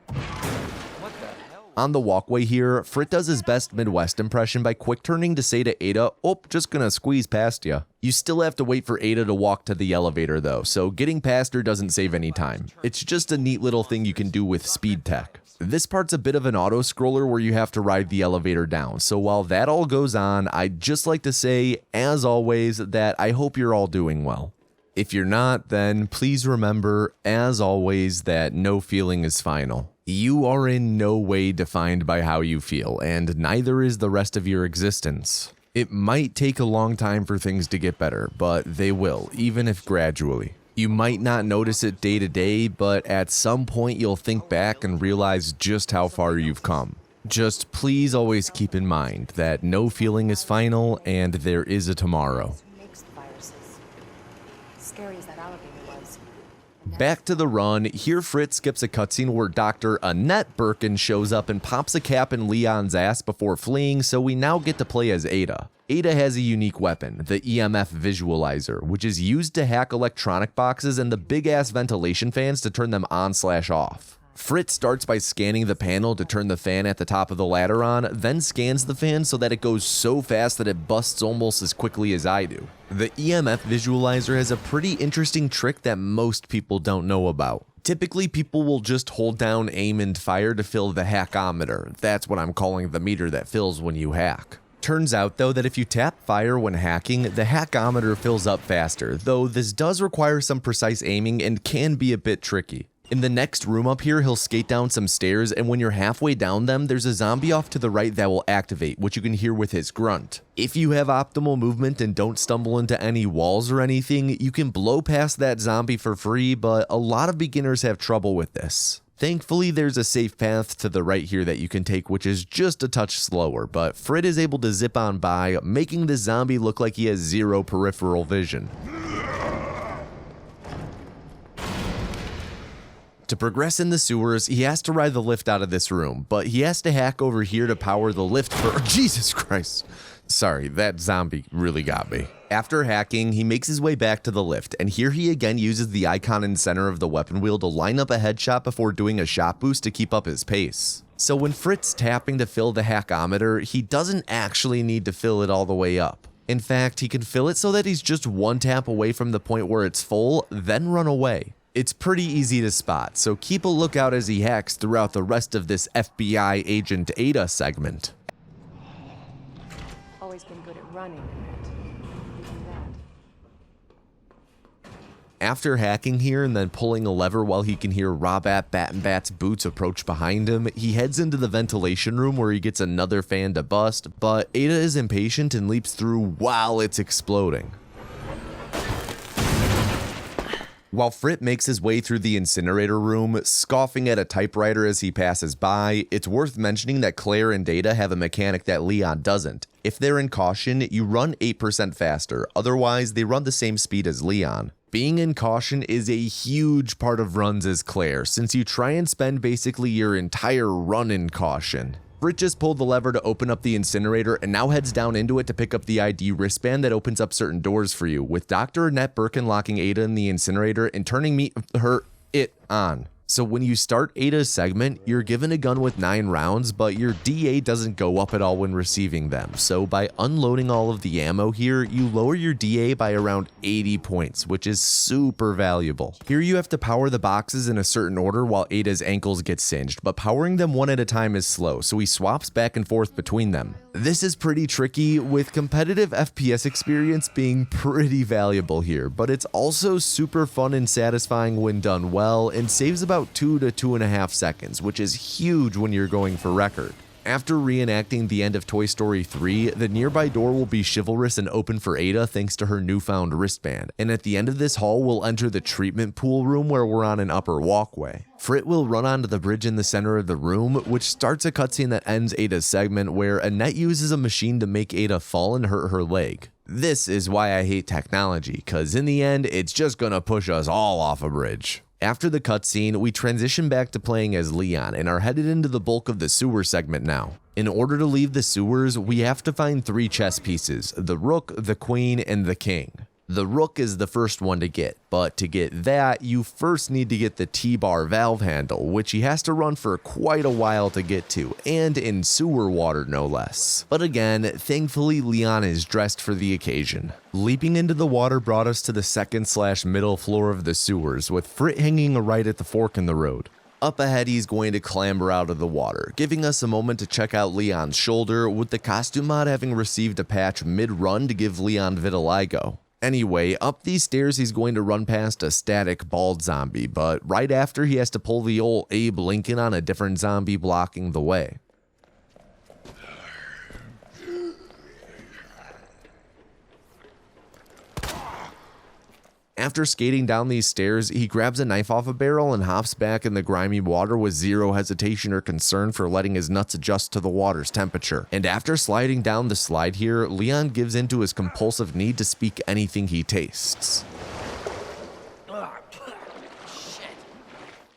What the hell On the walkway here, Frit does his best Midwest impression by quick turning to say to Ada, "Oh, just gonna squeeze past ya." You still have to wait for Ada to walk to the elevator though, so getting past her doesn't save any time. It's just a neat little thing you can do with speed tech. This part's a bit of an auto-scroller where you have to ride the elevator down, so while that all goes on, I'd just like to say, as always, that I hope you're all doing well. If you're not, then please remember, as always, that no feeling is final. You are in no way defined by how you feel, and neither is the rest of your existence. It might take a long time for things to get better, but they will, even if gradually. You might not notice it day to day, but at some point you'll think back and realize just how far you've come. Just please always keep in mind that no feeling is final and there is a tomorrow. Who makes the viruses? Scary as that elevator was. Back to the run, here Frit skips a cutscene where Dr. Annette Birkin shows up and pops a cap in Leon's ass before fleeing, so we now get to play as Ada. Ada has a unique weapon, the EMF Visualizer, which is used to hack electronic boxes and the big-ass ventilation fans to turn them on/off. Frit starts by scanning the panel to turn the fan at the top of the ladder on, then scans the fan so that it goes so fast that it busts almost as quickly as I do. The EMF Visualizer has a pretty interesting trick that most people don't know about. Typically, people will just hold down aim and fire to fill the hackometer. That's what I'm calling the meter that fills when you hack. Turns out though that if you tap fire when hacking, the hackometer fills up faster, though this does require some precise aiming and can be a bit tricky. In the next room up here, he'll skate down some stairs, and when you're halfway down them, there's a zombie off to the right that will activate, which you can hear with his grunt. If you have optimal movement and don't stumble into any walls or anything, you can blow past that zombie for free, but a lot of beginners have trouble with this. Thankfully, there's a safe path to the right here that you can take, which is just a touch slower, but Frit is able to zip on by, making the zombie look like he has zero peripheral vision. To progress in the sewers, he has to ride the lift out of this room, but he has to hack over here to power the lift for— Jesus Christ. Sorry, that zombie really got me. After hacking, he makes his way back to the lift, and here he again uses the icon in center of the weapon wheel to line up a headshot before doing a shot boost to keep up his pace. So when Frit's tapping to fill the hackometer, he doesn't actually need to fill it all the way up. In fact, he can fill it so that he's just one tap away from the point where it's full, then run away. It's pretty easy to spot, so keep a lookout as he hacks throughout the rest of this FBI Agent Ada segment. Always been good at running. You do that. After hacking here and then pulling a lever while he can hear Robat Bat-and-Bat's boots approach behind him, he heads into the ventilation room where he gets another fan to bust, but Ada is impatient and leaps through while it's exploding. While Frit makes his way through the incinerator room, scoffing at a typewriter as he passes by, it's worth mentioning that Claire and Ada have a mechanic that Leon doesn't. If they're in caution, you run 8% faster, otherwise they run the same speed as Leon. Being in caution is a huge part of runs as Claire, since you try and spend basically your entire run in caution. Frit just pulled the lever to open up the incinerator and now heads down into it to pick up the ID wristband that opens up certain doors for you, with Dr. Annette Birkin locking Ada in the incinerator and turning it on. So when you start Ada's segment, you're given a gun with 9 rounds, but your DA doesn't go up at all when receiving them. So by unloading all of the ammo here, you lower your DA by around 80 points, which is super valuable. Here you have to power the boxes in a certain order while Ada's ankles get singed, but powering them one at a time is slow, so he swaps back and forth between them. This is pretty tricky, with competitive FPS experience being pretty valuable here, but it's also super fun and satisfying when done well, and saves about 2 to 2.5 seconds, which is huge when you're going for record. After reenacting the end of Toy Story 3, the nearby door will be chivalrous and open for Ada thanks to her newfound wristband, and at the end of this hall we'll enter the treatment pool room where we're on an upper walkway. Frit will run onto the bridge in the center of the room, which starts a cutscene that ends Ada's segment where Annette uses a machine to make Ada fall and hurt her leg. This is why I hate technology, cause in the end it's just gonna push us all off a bridge. After the cutscene, we transition back to playing as Leon and are headed into the bulk of the sewer segment now. In order to leave the sewers, we have to find 3 chess pieces, the rook, the queen, and the king. The Rook is the first one to get, but to get that, you first need to get the T-bar valve handle, which he has to run for quite a while to get to, and in sewer water no less. But again, thankfully Leon is dressed for the occasion. Leaping into the water brought us to the second/middle floor of the sewers, with Frit hanging right at the fork in the road. Up ahead, he's going to clamber out of the water, giving us a moment to check out Leon's shoulder, with the costume mod having received a patch mid-run to give Leon vitiligo. Anyway, up these stairs he's going to run past a static bald zombie, but right after he has to pull the old Abe Lincoln on a different zombie blocking the way. After skating down these stairs, he grabs a knife off a barrel and hops back in the grimy water with zero hesitation or concern for letting his nuts adjust to the water's temperature. And after sliding down the slide here, Leon gives in to his compulsive need to speak anything he tastes.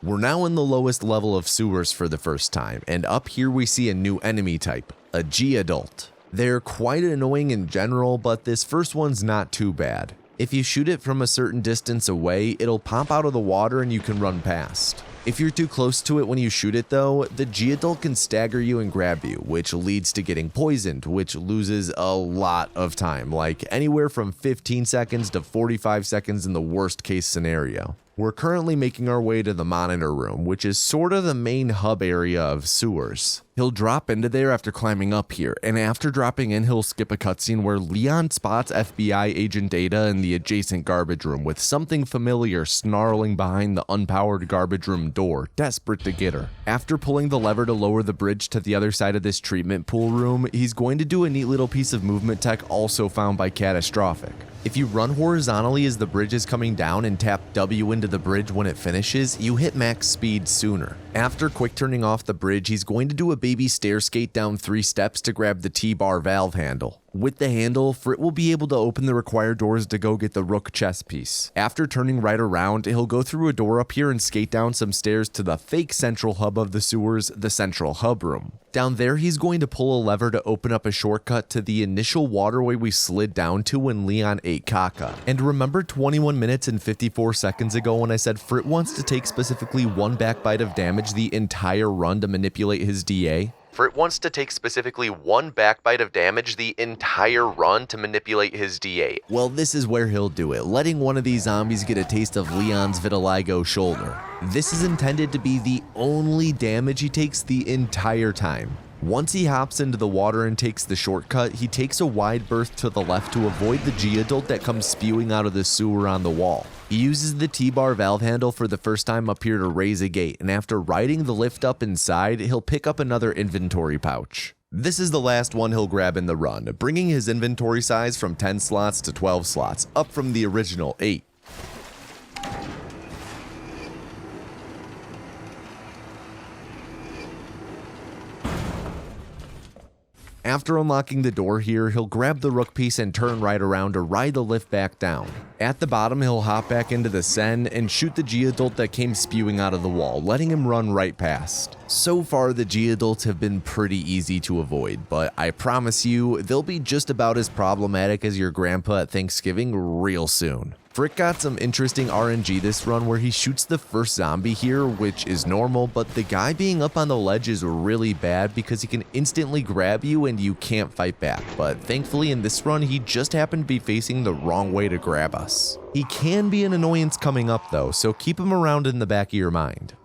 We're now in the lowest level of sewers for the first time, and up here we see a new enemy type, a G-Adult. They're quite annoying in general, but this first one's not too bad. If you shoot it from a certain distance away, it'll pop out of the water and you can run past. If you're too close to it when you shoot it though, the G-Adult can stagger you and grab you, which leads to getting poisoned, which loses a lot of time, like anywhere from 15 seconds to 45 seconds in the worst case scenario. We're currently making our way to the monitor room, which is sort of the main hub area of sewers. He'll drop into there after climbing up here, and after dropping in, he'll skip a cutscene where Leon spots FBI agent Data in the adjacent garbage room with something familiar snarling behind the unpowered garbage room door, desperate to get her. After pulling the lever to lower the bridge to the other side of this treatment pool room, he's going to do a neat little piece of movement tech also found by Catastrophic. If you run horizontally as the bridge is coming down and tap W into the bridge when it finishes, you hit max speed sooner. After quick turning off the bridge, he's going to do a baby stair skate down 3 steps to grab the T-bar valve handle. With the handle, Frit will be able to open the required doors to go get the Rook chess piece. After turning right around, he'll go through a door up here and skate down some stairs to the fake central hub of the sewers, the central hub room. Down there, he's going to pull a lever to open up a shortcut to the initial waterway we slid down to when Leon ate caca. And remember 21 minutes and 54 seconds ago when I said Frit wants to take specifically 1 backbite of damage the entire run to manipulate his DA? Frit wants to take specifically 1 backbite of damage the entire run to manipulate his DA. Well, this is where he'll do it, letting one of these zombies get a taste of Leon's vitiligo shoulder. This is intended to be the only damage he takes the entire time. Once he hops into the water and takes the shortcut, he takes a wide berth to the left to avoid the G-Adult that comes spewing out of the sewer on the wall. He uses the T-bar valve handle for the first time up here to raise a gate, and after riding the lift up inside, he'll pick up another inventory pouch. This is the last one he'll grab in the run, bringing his inventory size from 10 slots to 12 slots, up from the original 8. After unlocking the door here, he'll grab the Rook piece and turn right around to ride the lift back down. At the bottom, he'll hop back into the Sen and shoot the G-Adult that came spewing out of the wall, letting him run right past. So far, the G-Adults have been pretty easy to avoid, but I promise you, they'll be just about as problematic as your grandpa at Thanksgiving real soon. Frit got some interesting RNG this run where he shoots the first zombie here, which is normal, but the guy being up on the ledge is really bad because he can instantly grab you and you can't fight back, but thankfully in this run he just happened to be facing the wrong way to grab us. He can be an annoyance coming up though, so keep him around in the back of your mind.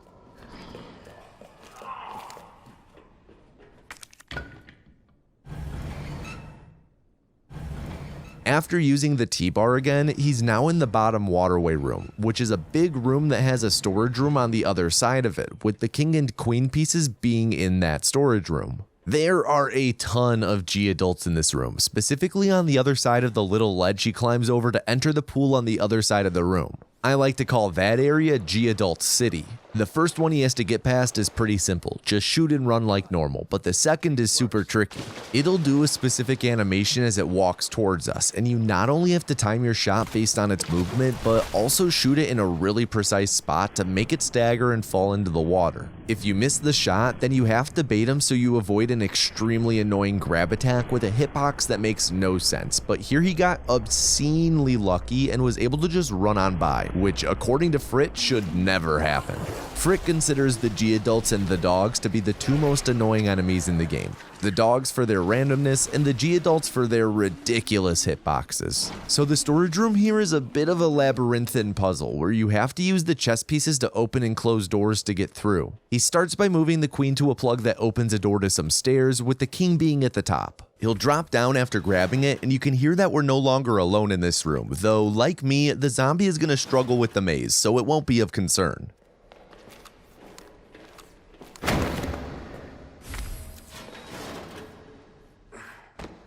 After using the T-bar again, he's now in the bottom waterway room, which is a big room that has a storage room on the other side of it, with the king and queen pieces being in that storage room. There are a ton of G-Adults in this room, specifically on the other side of the little ledge he climbs over to enter the pool on the other side of the room. I like to call that area G-Adult City. The first one he has to get past is pretty simple, just shoot and run like normal, but the second is super tricky. It'll do a specific animation as it walks towards us, and you not only have to time your shot based on its movement, but also shoot it in a really precise spot to make it stagger and fall into the water. If you miss the shot, then you have to bait him so you avoid an extremely annoying grab attack with a hitbox that makes no sense, but here he got obscenely lucky and was able to just run on by, which according to Frit should never happen. Frit considers the G-Adults and the dogs to be the two most annoying enemies in the game. The dogs for their randomness and the G-Adults for their ridiculous hitboxes. So the storage room here is a bit of a labyrinthine puzzle where you have to use the chess pieces to open and close doors to get through. He starts by moving the queen to a plug that opens a door to some stairs, with the king being at the top. He'll drop down after grabbing it, and you can hear that we're no longer alone in this room, though like me, the zombie is going to struggle with the maze, so it won't be of concern.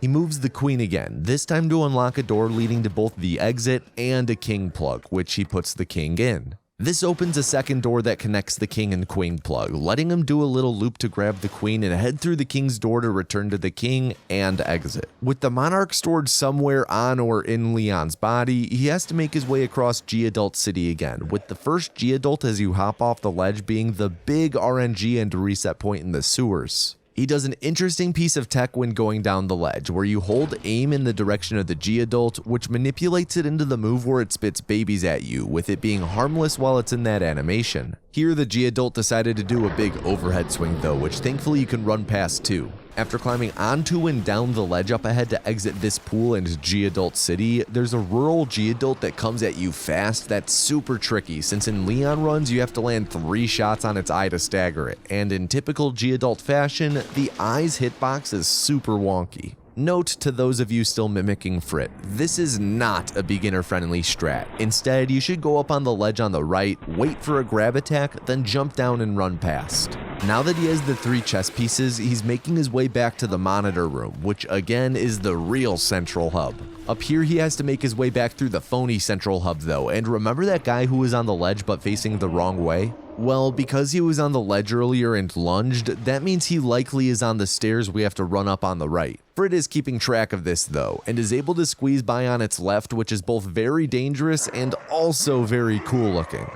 He moves the queen again, this time to unlock a door leading to both the exit and a king plug, which he puts the king in. This opens a second door that connects the king and queen plug, letting him do a little loop to grab the queen and head through the king's door to return to the king and exit. With the monarch stored somewhere on or in Leon's body, he has to make his way across G-Adult City again, with the first G-Adult as you hop off the ledge being the big RNG and reset point in the sewers. He does an interesting piece of tech when going down the ledge, where you hold aim in the direction of the G-Adult, which manipulates it into the move where it spits babies at you, with it being harmless while it's in that animation. Here the G-Adult decided to do a big overhead swing though, which thankfully you can run past too. After climbing onto and down the ledge up ahead to exit this pool and G-Adult City, there's a rural G-Adult that comes at you fast that's super tricky, since in Leon runs you have to land 3 shots on its eye to stagger it, and in typical G-Adult fashion, the eye's hitbox is super wonky. Note to those of you still mimicking Frit, this is not a beginner-friendly strat. Instead, you should go up on the ledge on the right, wait for a grab attack, then jump down and run past. Now that he has the 3 chess pieces, he's making his way back to the monitor room, which again is the real central hub. Up here he has to make his way back through the phony central hub though, and remember that guy who was on the ledge but facing the wrong way? Well, because he was on the ledge earlier and lunged, that means he likely is on the stairs we have to run up on the right. Frit is keeping track of this though, and is able to squeeze by on its left, which is both very dangerous and also very cool looking.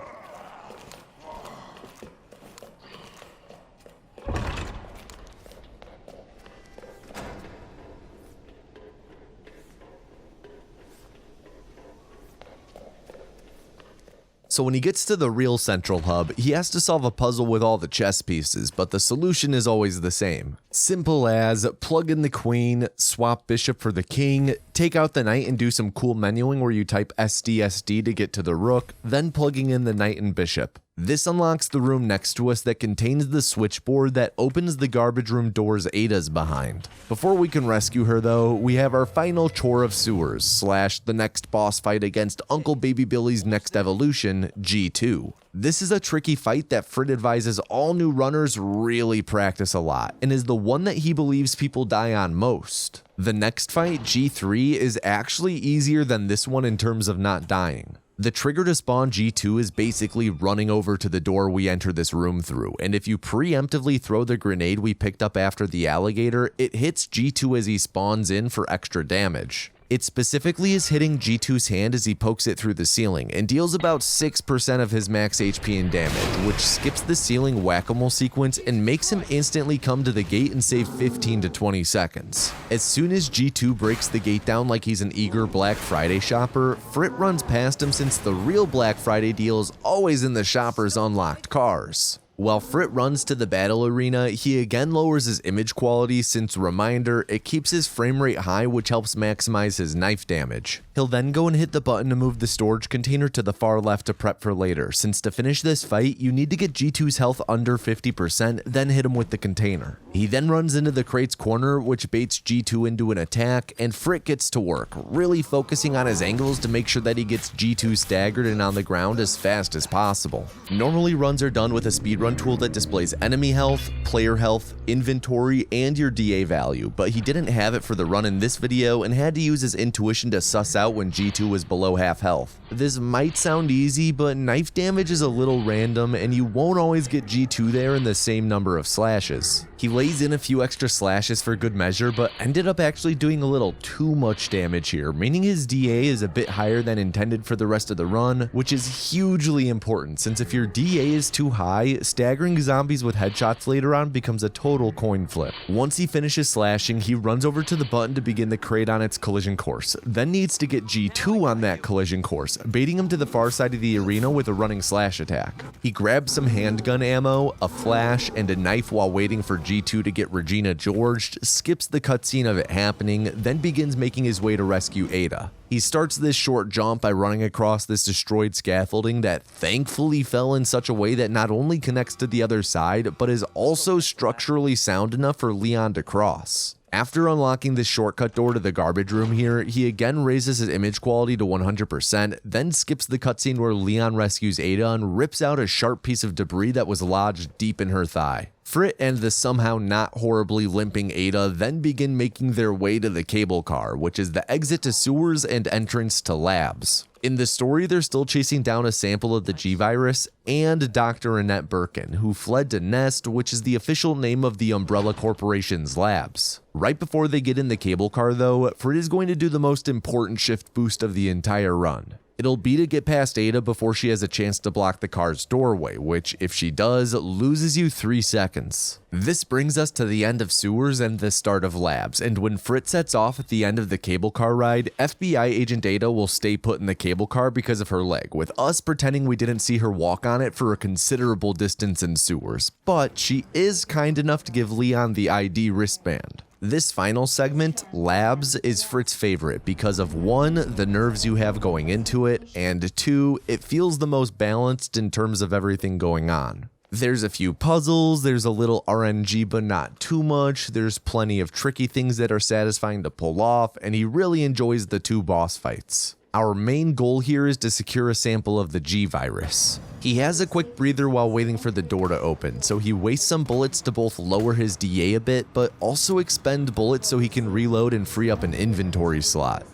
So when he gets to the real central hub, he has to solve a puzzle with all the chess pieces, but the solution is always the same. Simple as plug in the queen, swap bishop for the king, take out the knight and do some cool menuing where you type SDSD to get to the rook, then plugging in the knight and bishop. This unlocks the room next to us that contains the switchboard that opens the garbage room doors Ada's behind. Before we can rescue her though, we have our final chore of sewers, / the next boss fight against Uncle Baby Billy's next evolution, G2. This is a tricky fight that Frit advises all new runners really practice a lot, and is the one that he believes people die on most. The next fight, G3, is actually easier than this one in terms of not dying. The trigger to spawn G2 is basically running over to the door we enter this room through, and if you preemptively throw the grenade we picked up after the alligator, it hits G2 as he spawns in for extra damage. It specifically is hitting G2's hand as he pokes it through the ceiling, and deals about 6% of his max HP in damage, which skips the ceiling whack-a-mole sequence and makes him instantly come to the gate and save 15 to 20 seconds. As soon as G2 breaks the gate down like he's an eager Black Friday shopper, Frit runs past him since the real Black Friday deal is always in the shopper's unlocked cars. While Frit runs to the battle arena, he again lowers his image quality since, reminder, it keeps his frame rate high, which helps maximize his knife damage. He'll then go and hit the button to move the storage container to the far left to prep for later, since to finish this fight, you need to get G2's health under 50%, then hit him with the container. He then runs into the crate's corner, which baits G2 into an attack, and Frit gets to work, really focusing on his angles to make sure that he gets G2 staggered and on the ground as fast as possible. Normally runs are done with a speedrun tool that displays enemy health, player health, inventory, and your DA value, but he didn't have it for the run in this video and had to use his intuition to suss out out when G2 was below half health. This might sound easy, but knife damage is a little random and you won't always get G2 there in the same number of slashes. He lays in a few extra slashes for good measure, but ended up actually doing a little too much damage here, meaning his DA is a bit higher than intended for the rest of the run, which is hugely important since if your DA is too high, staggering zombies with headshots later on becomes a total coin flip. Once he finishes slashing, he runs over to the button to begin the crate on its collision course, then needs to get G2 on that collision course, baiting him to the far side of the arena with a running slash attack. He grabs some handgun ammo, a flash, and a knife while waiting for G2 to get Regina Georged, skips the cutscene of it happening, then begins making his way to rescue Ada. He starts this short jump by running across this destroyed scaffolding that thankfully fell in such a way that not only connects to the other side, but is also structurally sound enough for Leon to cross. After unlocking this shortcut door to the garbage room here, he again raises his image quality to 100%, then skips the cutscene where Leon rescues Ada and rips out a sharp piece of debris that was lodged deep in her thigh. Frit and the somehow not horribly limping Ada then begin making their way to the cable car, which is the exit to sewers and entrance to labs. In the story, they're still chasing down a sample of the G-Virus and Dr. Annette Birkin, who fled to Nest, which is the official name of the Umbrella Corporation's labs. Right before they get in the cable car though, Frit is going to do the most important shift boost of the entire run. It'll be to get past Ada before she has a chance to block the car's doorway, which, if she does, loses you 3 seconds. This brings us to the end of sewers and the start of labs, and when Frit sets off at the end of the cable car ride, FBI agent Ada will stay put in the cable car because of her leg, with us pretending we didn't see her walk on it for a considerable distance in sewers. But she is kind enough to give Leon the ID wristband. This final segment, Labs, is Frit's favorite because of 1, the nerves you have going into it, and 2, it feels the most balanced in terms of everything going on. There's a few puzzles, there's a little RNG but not too much, there's plenty of tricky things that are satisfying to pull off, and he really enjoys the 2 boss fights. Our main goal here is to secure a sample of the G-Virus. He has a quick breather while waiting for the door to open, so he wastes some bullets to both lower his DA a bit, but also expend bullets so he can reload and free up an inventory slot.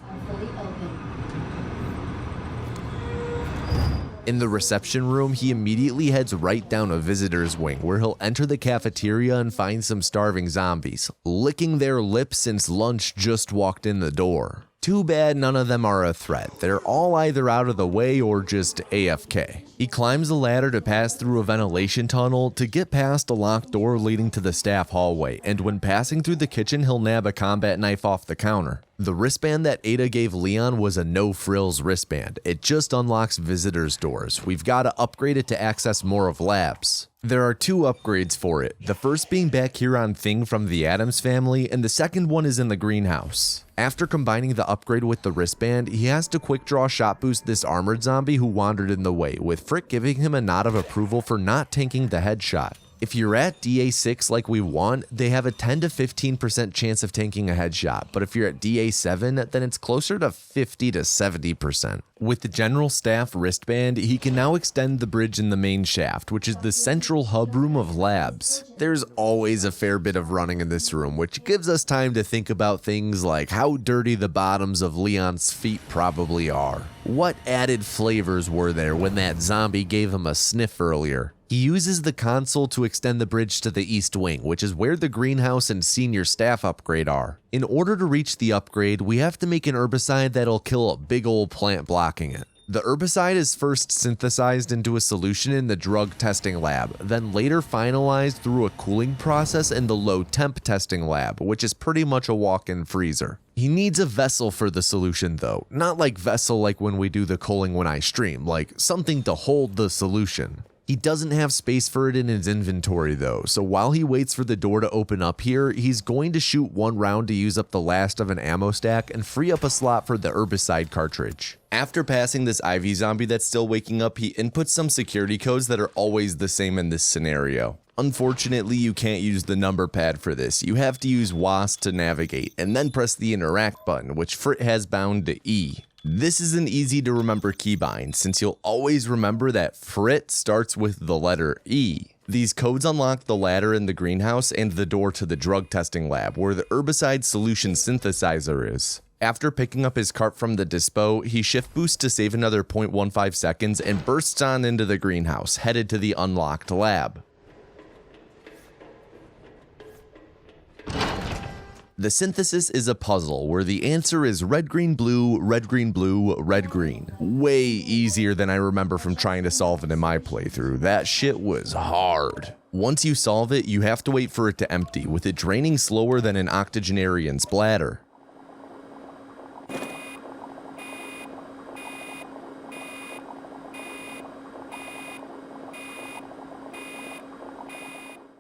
In the reception room, he immediately heads right down a visitor's wing, where he'll enter the cafeteria and find some starving zombies, licking their lips since lunch just walked in the door. Too bad none of them are a threat. They're all either out of the way or just AFK. He climbs a ladder to pass through a ventilation tunnel to get past a locked door leading to the staff hallway, and when passing through the kitchen, he'll nab a combat knife off the counter. The wristband that Ada gave Leon was a no-frills wristband. It just unlocks visitors' doors. We've got to upgrade it to access more of labs. There are 2 upgrades for it, the first being back here on Thing from the Addams family, and the second one is in the greenhouse. After combining the upgrade with the wristband, he has to quick draw shot boost this armored zombie who wandered in the way, with Frit giving him a nod of approval for not tanking the headshot. If you're at DA6 like we want, they have a 10 to 15% chance of tanking a headshot, but if you're at DA7, then it's closer to 50 to 70%. With the General Staff wristband, he can now extend the bridge in the main shaft, which is the central hub room of labs. There's always a fair bit of running in this room, which gives us time to think about things like how dirty the bottoms of Leon's feet probably are. What added flavors were there when that zombie gave him a sniff earlier? He uses the console to extend the bridge to the east wing, which is where the greenhouse and senior staff upgrade are. In order to reach the upgrade, we have to make an herbicide that'll kill a big old plant blocking it. The herbicide is first synthesized into a solution in the drug testing lab, then later finalized through a cooling process in the low temp testing lab, which is pretty much a walk-in freezer. He needs a vessel for the solution though, not like vessel like when we do the culling when I stream, like something to hold the solution. He doesn't have space for it in his inventory though, so while he waits for the door to open up here, he's going to shoot 1 round to use up the last of an ammo stack and free up a slot for the herbicide cartridge. After passing this Ivy zombie that's still waking up, he inputs some security codes that are always the same in this scenario. Unfortunately, you can't use the number pad for this. You have to use WASD to navigate, and then press the interact button, which Frit has bound to E. This is an easy to remember keybind, since you'll always remember that Frit starts with the letter E. These codes unlock the ladder in the greenhouse and the door to the drug testing lab, where the herbicide solution synthesizer is. After picking up his cart from the dispo, he shift boosts to save another 0.15 seconds and bursts on into the greenhouse, headed to the unlocked lab. The synthesis is a puzzle where the answer is red, green, blue, red, green, blue, red, green. Way easier than I remember from trying to solve it in my playthrough. That shit was hard. Once you solve it, you have to wait for it to empty, with it draining slower than an octogenarian's bladder.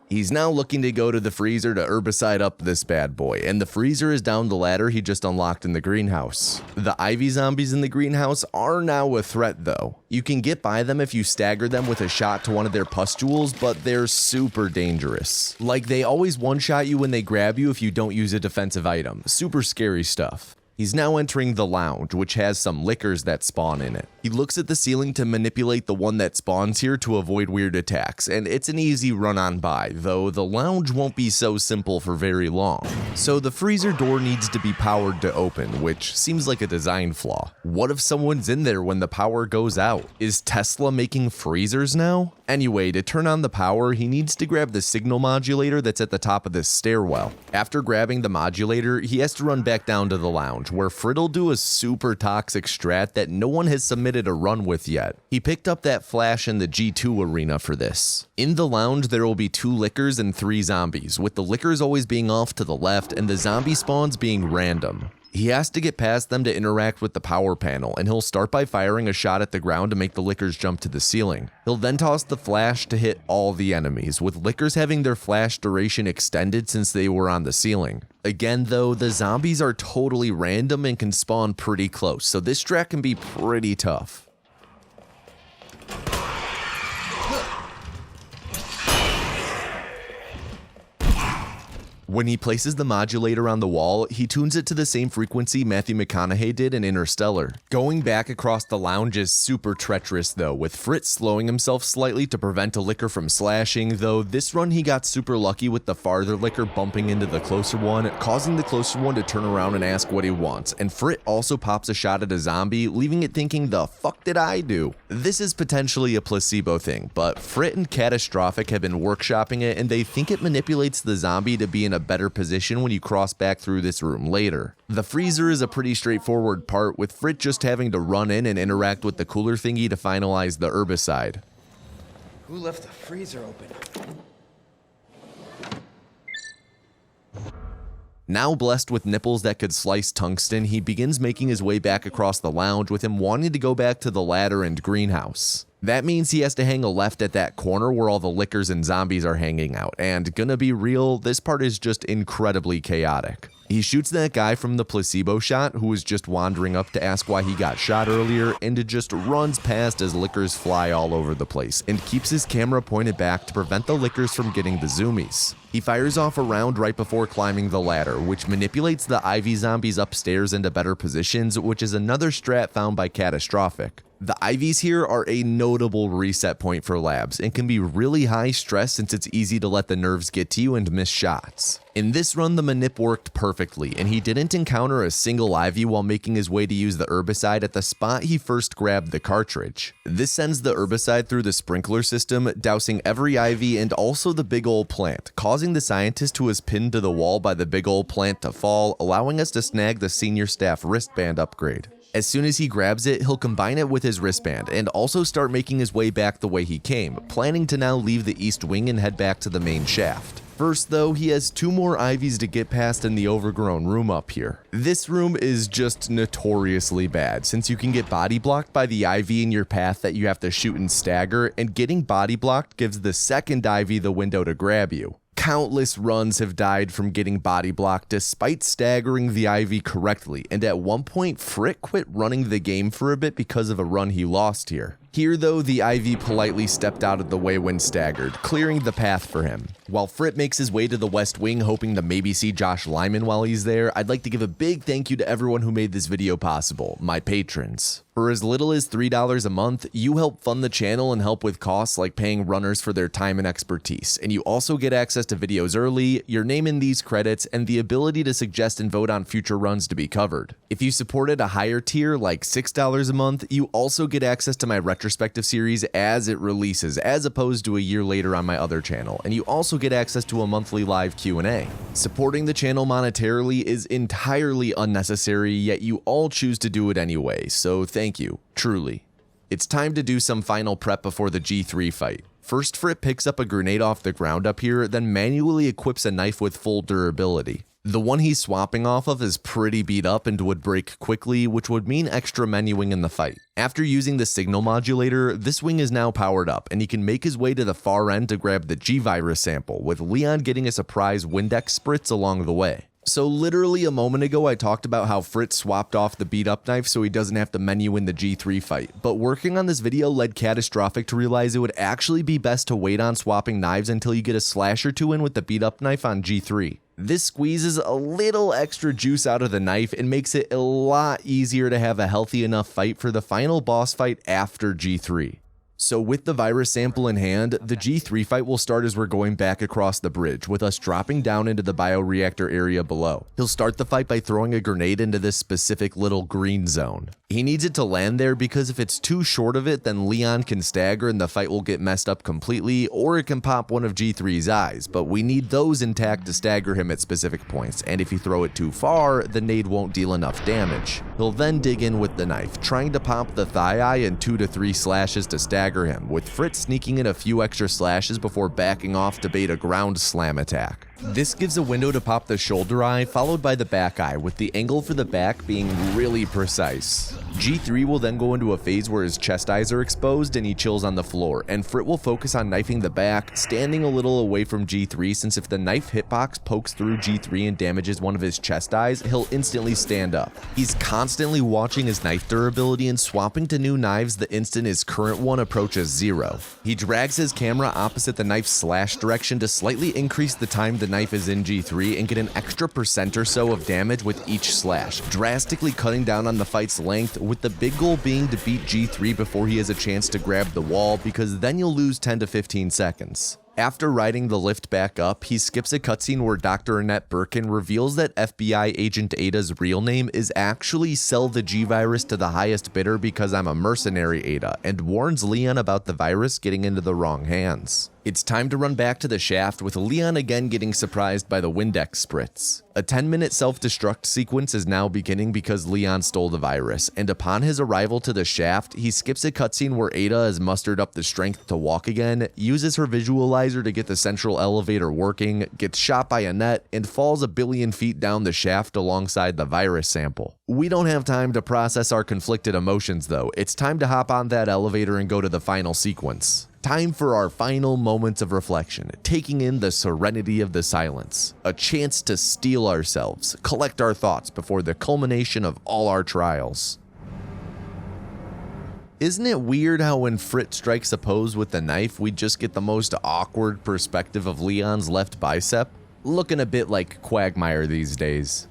He's now looking to go to the freezer to herbicide up this bad boy, and the freezer is down the ladder he just unlocked in the greenhouse. The ivy zombies in the greenhouse are now a threat though. You can get by them if you stagger them with a shot to one of their pustules, but they're super dangerous. Like, they always one-shot you when they grab you if you don't use a defensive item. Super scary stuff. He's now entering the lounge, which has some lickers that spawn in it. He looks at the ceiling to manipulate the one that spawns here to avoid weird attacks, and it's an easy run on by, though the lounge won't be so simple for very long. So the freezer door needs to be powered to open, which seems like a design flaw. What if someone's in there when the power goes out? Is Tesla making freezers now? Anyway, to turn on the power, he needs to grab the signal modulator that's at the top of this stairwell. After grabbing the modulator, he has to run back down to the lounge, where Frit'll do a super toxic strat that no one has submitted a run with yet. He picked up that flash in the G2 arena for this. In the lounge, there will be 2 lickers and 3 zombies, with the lickers always being off to the left and the zombie spawns being random. He has to get past them to interact with the power panel, and he'll start by firing a shot at the ground to make the lickers jump to the ceiling. He'll then toss the flash to hit all the enemies, with lickers having their flash duration extended since they were on the ceiling. Again though, the zombies are totally random and can spawn pretty close, so this strat can be pretty tough. When he places the modulator on the wall, he tunes it to the same frequency Matthew McConaughey did in Interstellar. Going back across the lounge is super treacherous though, with Fritz slowing himself slightly to prevent a licker from slashing, though this run he got super lucky with the farther licker bumping into the closer one, causing the closer one to turn around and ask what he wants, and Frit also pops a shot at a zombie, leaving it thinking, the fuck did I do? This is potentially a placebo thing, but Frit and Catastrophic have been workshopping it and they think it manipulates the zombie to be in a better position when you cross back through this room later. The freezer is a pretty straightforward part, with Frit just having to run in and interact with the cooler thingy to finalize the herbicide. Who left the freezer open? Now blessed with nipples that could slice tungsten, he begins making his way back across the lounge, with him wanting to go back to the ladder and greenhouse. That means he has to hang a left at that corner where all the lickers and zombies are hanging out, and gonna be real, this part is just incredibly chaotic. He shoots that guy from the placebo shot who was just wandering up to ask why he got shot earlier, and it just runs past as lickers fly all over the place, and keeps his camera pointed back to prevent the lickers from getting the zoomies. He fires off a round right before climbing the ladder, which manipulates the Ivy zombies upstairs into better positions, which is another strat found by Catastrophic. The Ivies here are a notable reset point for labs and can be really high stress since it's easy to let the nerves get to you and miss shots. In this run, the manip worked perfectly, and he didn't encounter a single Ivy while making his way to use the herbicide at the spot he first grabbed the cartridge. This sends the herbicide through the sprinkler system, dousing every Ivy and also the big ol' plant, causing the scientist who was pinned to the wall by the big ol' plant to fall, allowing us to snag the senior staff wristband upgrade. As soon as he grabs it, he'll combine it with his wristband and also start making his way back the way he came, planning to now leave the east wing and head back to the main shaft. First though, he has 2 more Ivies to get past in the overgrown room up here. This room is just notoriously bad, since you can get body blocked by the Ivy in your path that you have to shoot and stagger, and getting body blocked gives the second Ivy the window to grab you. Countless runs have died from getting body blocked despite staggering the Ivy correctly, and at one point Frit quit running the game for a bit because of a run he lost here. Here though, the Ivy politely stepped out of the way when staggered, clearing the path for him. While Frit makes his way to the West Wing hoping to maybe see Josh Lyman while he's there, I'd like to give a big thank you to everyone who made this video possible, my patrons. For as little as $3 a month, you help fund the channel and help with costs like paying runners for their time and expertise, and you also get access to videos early, your name in these credits, and the ability to suggest and vote on future runs to be covered. If you supported a higher tier like $6 a month, you also get access to my retrospective series as it releases, as opposed to a year later on my other channel, and you also get access to a monthly live Q&A. Supporting the channel monetarily is entirely unnecessary, yet you all choose to do it anyway, so thank you, truly. It's time to do some final prep before the G3 fight. First, Frit picks up a grenade off the ground up here, then manually equips a knife with full durability. The one he's swapping off of is pretty beat up and would break quickly, which would mean extra menuing in the fight. After using the signal modulator, this wing is now powered up, and he can make his way to the far end to grab the G-Virus sample, with Leon getting a surprise Windex spritz along the way. So literally a moment ago I talked about how Frit swapped off the beat up knife so he doesn't have to menu in the G3 fight, but working on this video led Catastrophic to realize it would actually be best to wait on swapping knives until you get a slash or two in with the beat up knife on G3. This squeezes a little extra juice out of the knife and makes it a lot easier to have a healthy enough fight for the final boss fight after G3. So with the virus sample in hand, the G3 fight will start as we're going back across the bridge, with us dropping down into the bioreactor area below. He'll start the fight by throwing a grenade into this specific little green zone. He needs it to land there because if it's too short of it, then Leon can stagger and the fight will get messed up completely, or it can pop one of G3's eyes, but we need those intact to stagger him at specific points, and if you throw it too far, the nade won't deal enough damage. He'll then dig in with the knife, trying to pop the thigh eye in 2 to 3 slashes to stagger him, with Frit sneaking in a few extra slashes before backing off to bait a ground slam attack. This gives a window to pop the shoulder eye, followed by the back eye, with the angle for the back being really precise. G3 will then go into a phase where his chest eyes are exposed and he chills on the floor, and Frit will focus on knifing the back, standing a little away from G3 since if the knife hitbox pokes through G3 and damages one of his chest eyes, he'll instantly stand up. He's constantly watching his knife durability and swapping to new knives the instant his current one approaches 0. He drags his camera opposite the knife's slash direction to slightly increase the time the knife is in G3 and get an extra % or so of damage with each slash, drastically cutting down on the fight's length, with the big goal being to beat G3 before he has a chance to grab the wall, because then you'll lose 10 to 15 seconds. After riding the lift back up, he skips a cutscene where Dr. Annette Birkin reveals that FBI agent Ada's real name is actually sell the G-Virus to the highest bidder because I'm a mercenary, Ada, and warns Leon about the virus getting into the wrong hands. It's time to run back to the shaft, with Leon again getting surprised by the Windex spritz. A 10-minute self-destruct sequence is now beginning because Leon stole the virus, and upon his arrival to the shaft, he skips a cutscene where Ada has mustered up the strength to walk again, uses her visualizer to get the central elevator working, gets shot by Annette, and falls a billion feet down the shaft alongside the virus sample. We don't have time to process our conflicted emotions though. It's time to hop on that elevator and go to the final sequence. Time for our final moments of reflection, taking in the serenity of the silence. A chance to steel ourselves, collect our thoughts before the culmination of all our trials. Isn't it weird how when Frit strikes a pose with the knife, we just get the most awkward perspective of Leon's left bicep? Looking a bit like Quagmire these days.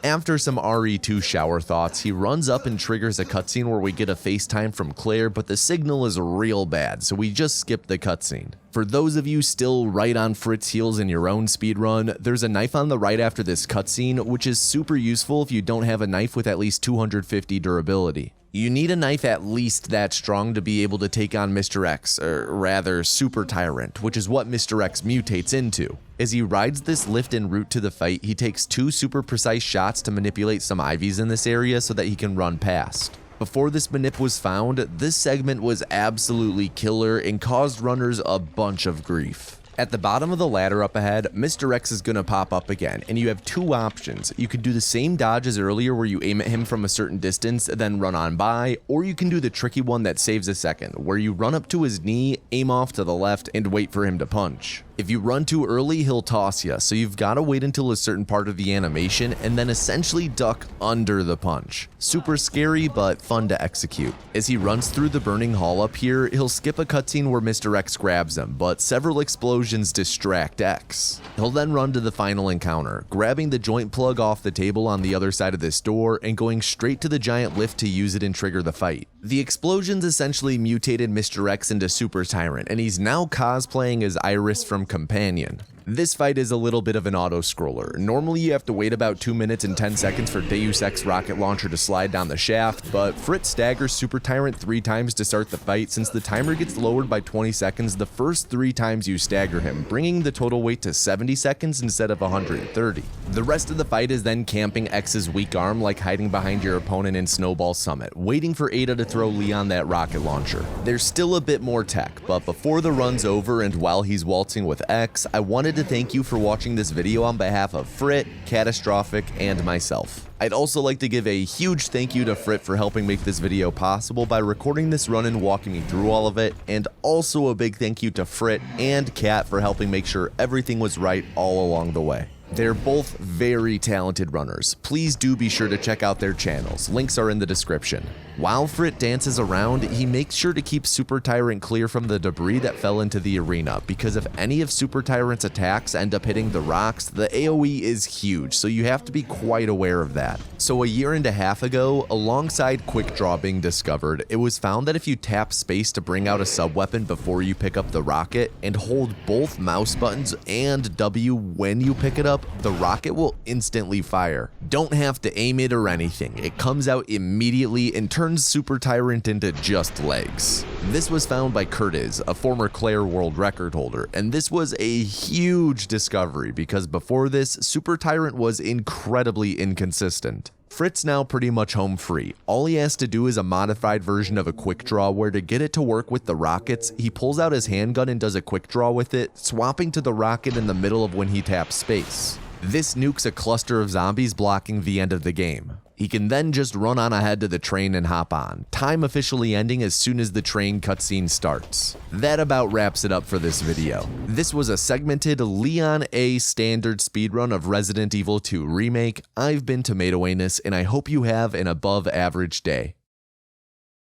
After some RE2 shower thoughts, he runs up and triggers a cutscene where we get a FaceTime from Claire, but the signal is real bad, so we just skip the cutscene. For those of you still right on Frit's heels in your own speedrun, there's a knife on the right after this cutscene, which is super useful if you don't have a knife with at least 250 durability. You need a knife at least that strong to be able to take on Mr. X, or rather Super Tyrant, which is what Mr. X mutates into. As he rides this lift en route to the fight, he takes 2 super precise shots to manipulate some Ivies in this area so that he can run past. Before this manip was found, this segment was absolutely killer and caused runners a bunch of grief. At the bottom of the ladder up ahead, Mr. X is gonna pop up again, and you have two options. You could do the same dodge as earlier where you aim at him from a certain distance, then run on by, or you can do the tricky one that saves a second, where you run up to his knee, aim off to the left, and wait for him to punch. If you run too early, he'll toss you, so you've got to wait until a certain part of the animation and then essentially duck under the punch. Super scary, but fun to execute. As he runs through the burning hall up here, he'll skip a cutscene where Mr. X grabs him, but several explosions distract X. He'll then run to the final encounter, grabbing the joint plug off the table on the other side of this door and going straight to the giant lift to use it and trigger the fight. The explosions essentially mutated Mr. X into Super Tyrant, and he's now cosplaying as Iris from Companion. This fight is a little bit of an auto-scroller. Normally you have to wait about 2 minutes and 10 seconds for Deus Ex rocket launcher to slide down the shaft, but Fritz staggers Super Tyrant 3 times to start the fight since the timer gets lowered by 20 seconds the first 3 times you stagger him, bringing the total wait to 70 seconds instead of 130. The rest of the fight is then camping X's weak arm like hiding behind your opponent in Snowball Summit, waiting for Ada to throw Leon that rocket launcher. There's still a bit more tech, but before the run's over and while he's waltzing with X, I wanted to thank you for watching this video on behalf of Frit, Catastrophic, and myself. I'd also like to give a huge thank you to Frit for helping make this video possible by recording this run and walking me through all of it, and also a big thank you to Frit and Cat for helping make sure everything was right all along the way. They're both very talented runners. Please do be sure to check out their channels. Links are in the description. While Frit dances around, he makes sure to keep Super Tyrant clear from the debris that fell into the arena, because if any of Super Tyrant's attacks end up hitting the rocks, the AoE is huge, so you have to be quite aware of that. So a year and a half ago, alongside Quick Draw being discovered, it was found that if you tap space to bring out a sub-weapon before you pick up the rocket, and hold both mouse buttons and W when you pick it up, the rocket will instantly fire. Don't have to aim it or anything. It comes out immediately and turns Super Tyrant into just legs. This was found by Curtis, a former Claire world record holder, and this was a huge discovery because before this, Super Tyrant was incredibly inconsistent. Frit's now pretty much home free. All he has to do is a modified version of a quick draw where to get it to work with the rockets, he pulls out his handgun and does a quick draw with it, swapping to the rocket in the middle of when he taps space. This nukes a cluster of zombies blocking the end of the game. He can then just run on ahead to the train and hop on, time officially ending as soon as the train cutscene starts. That about wraps it up for this video. This was a segmented Leon A standard speedrun of Resident Evil 2 Remake. I've been Tomato Anus, and I hope you have an above average day.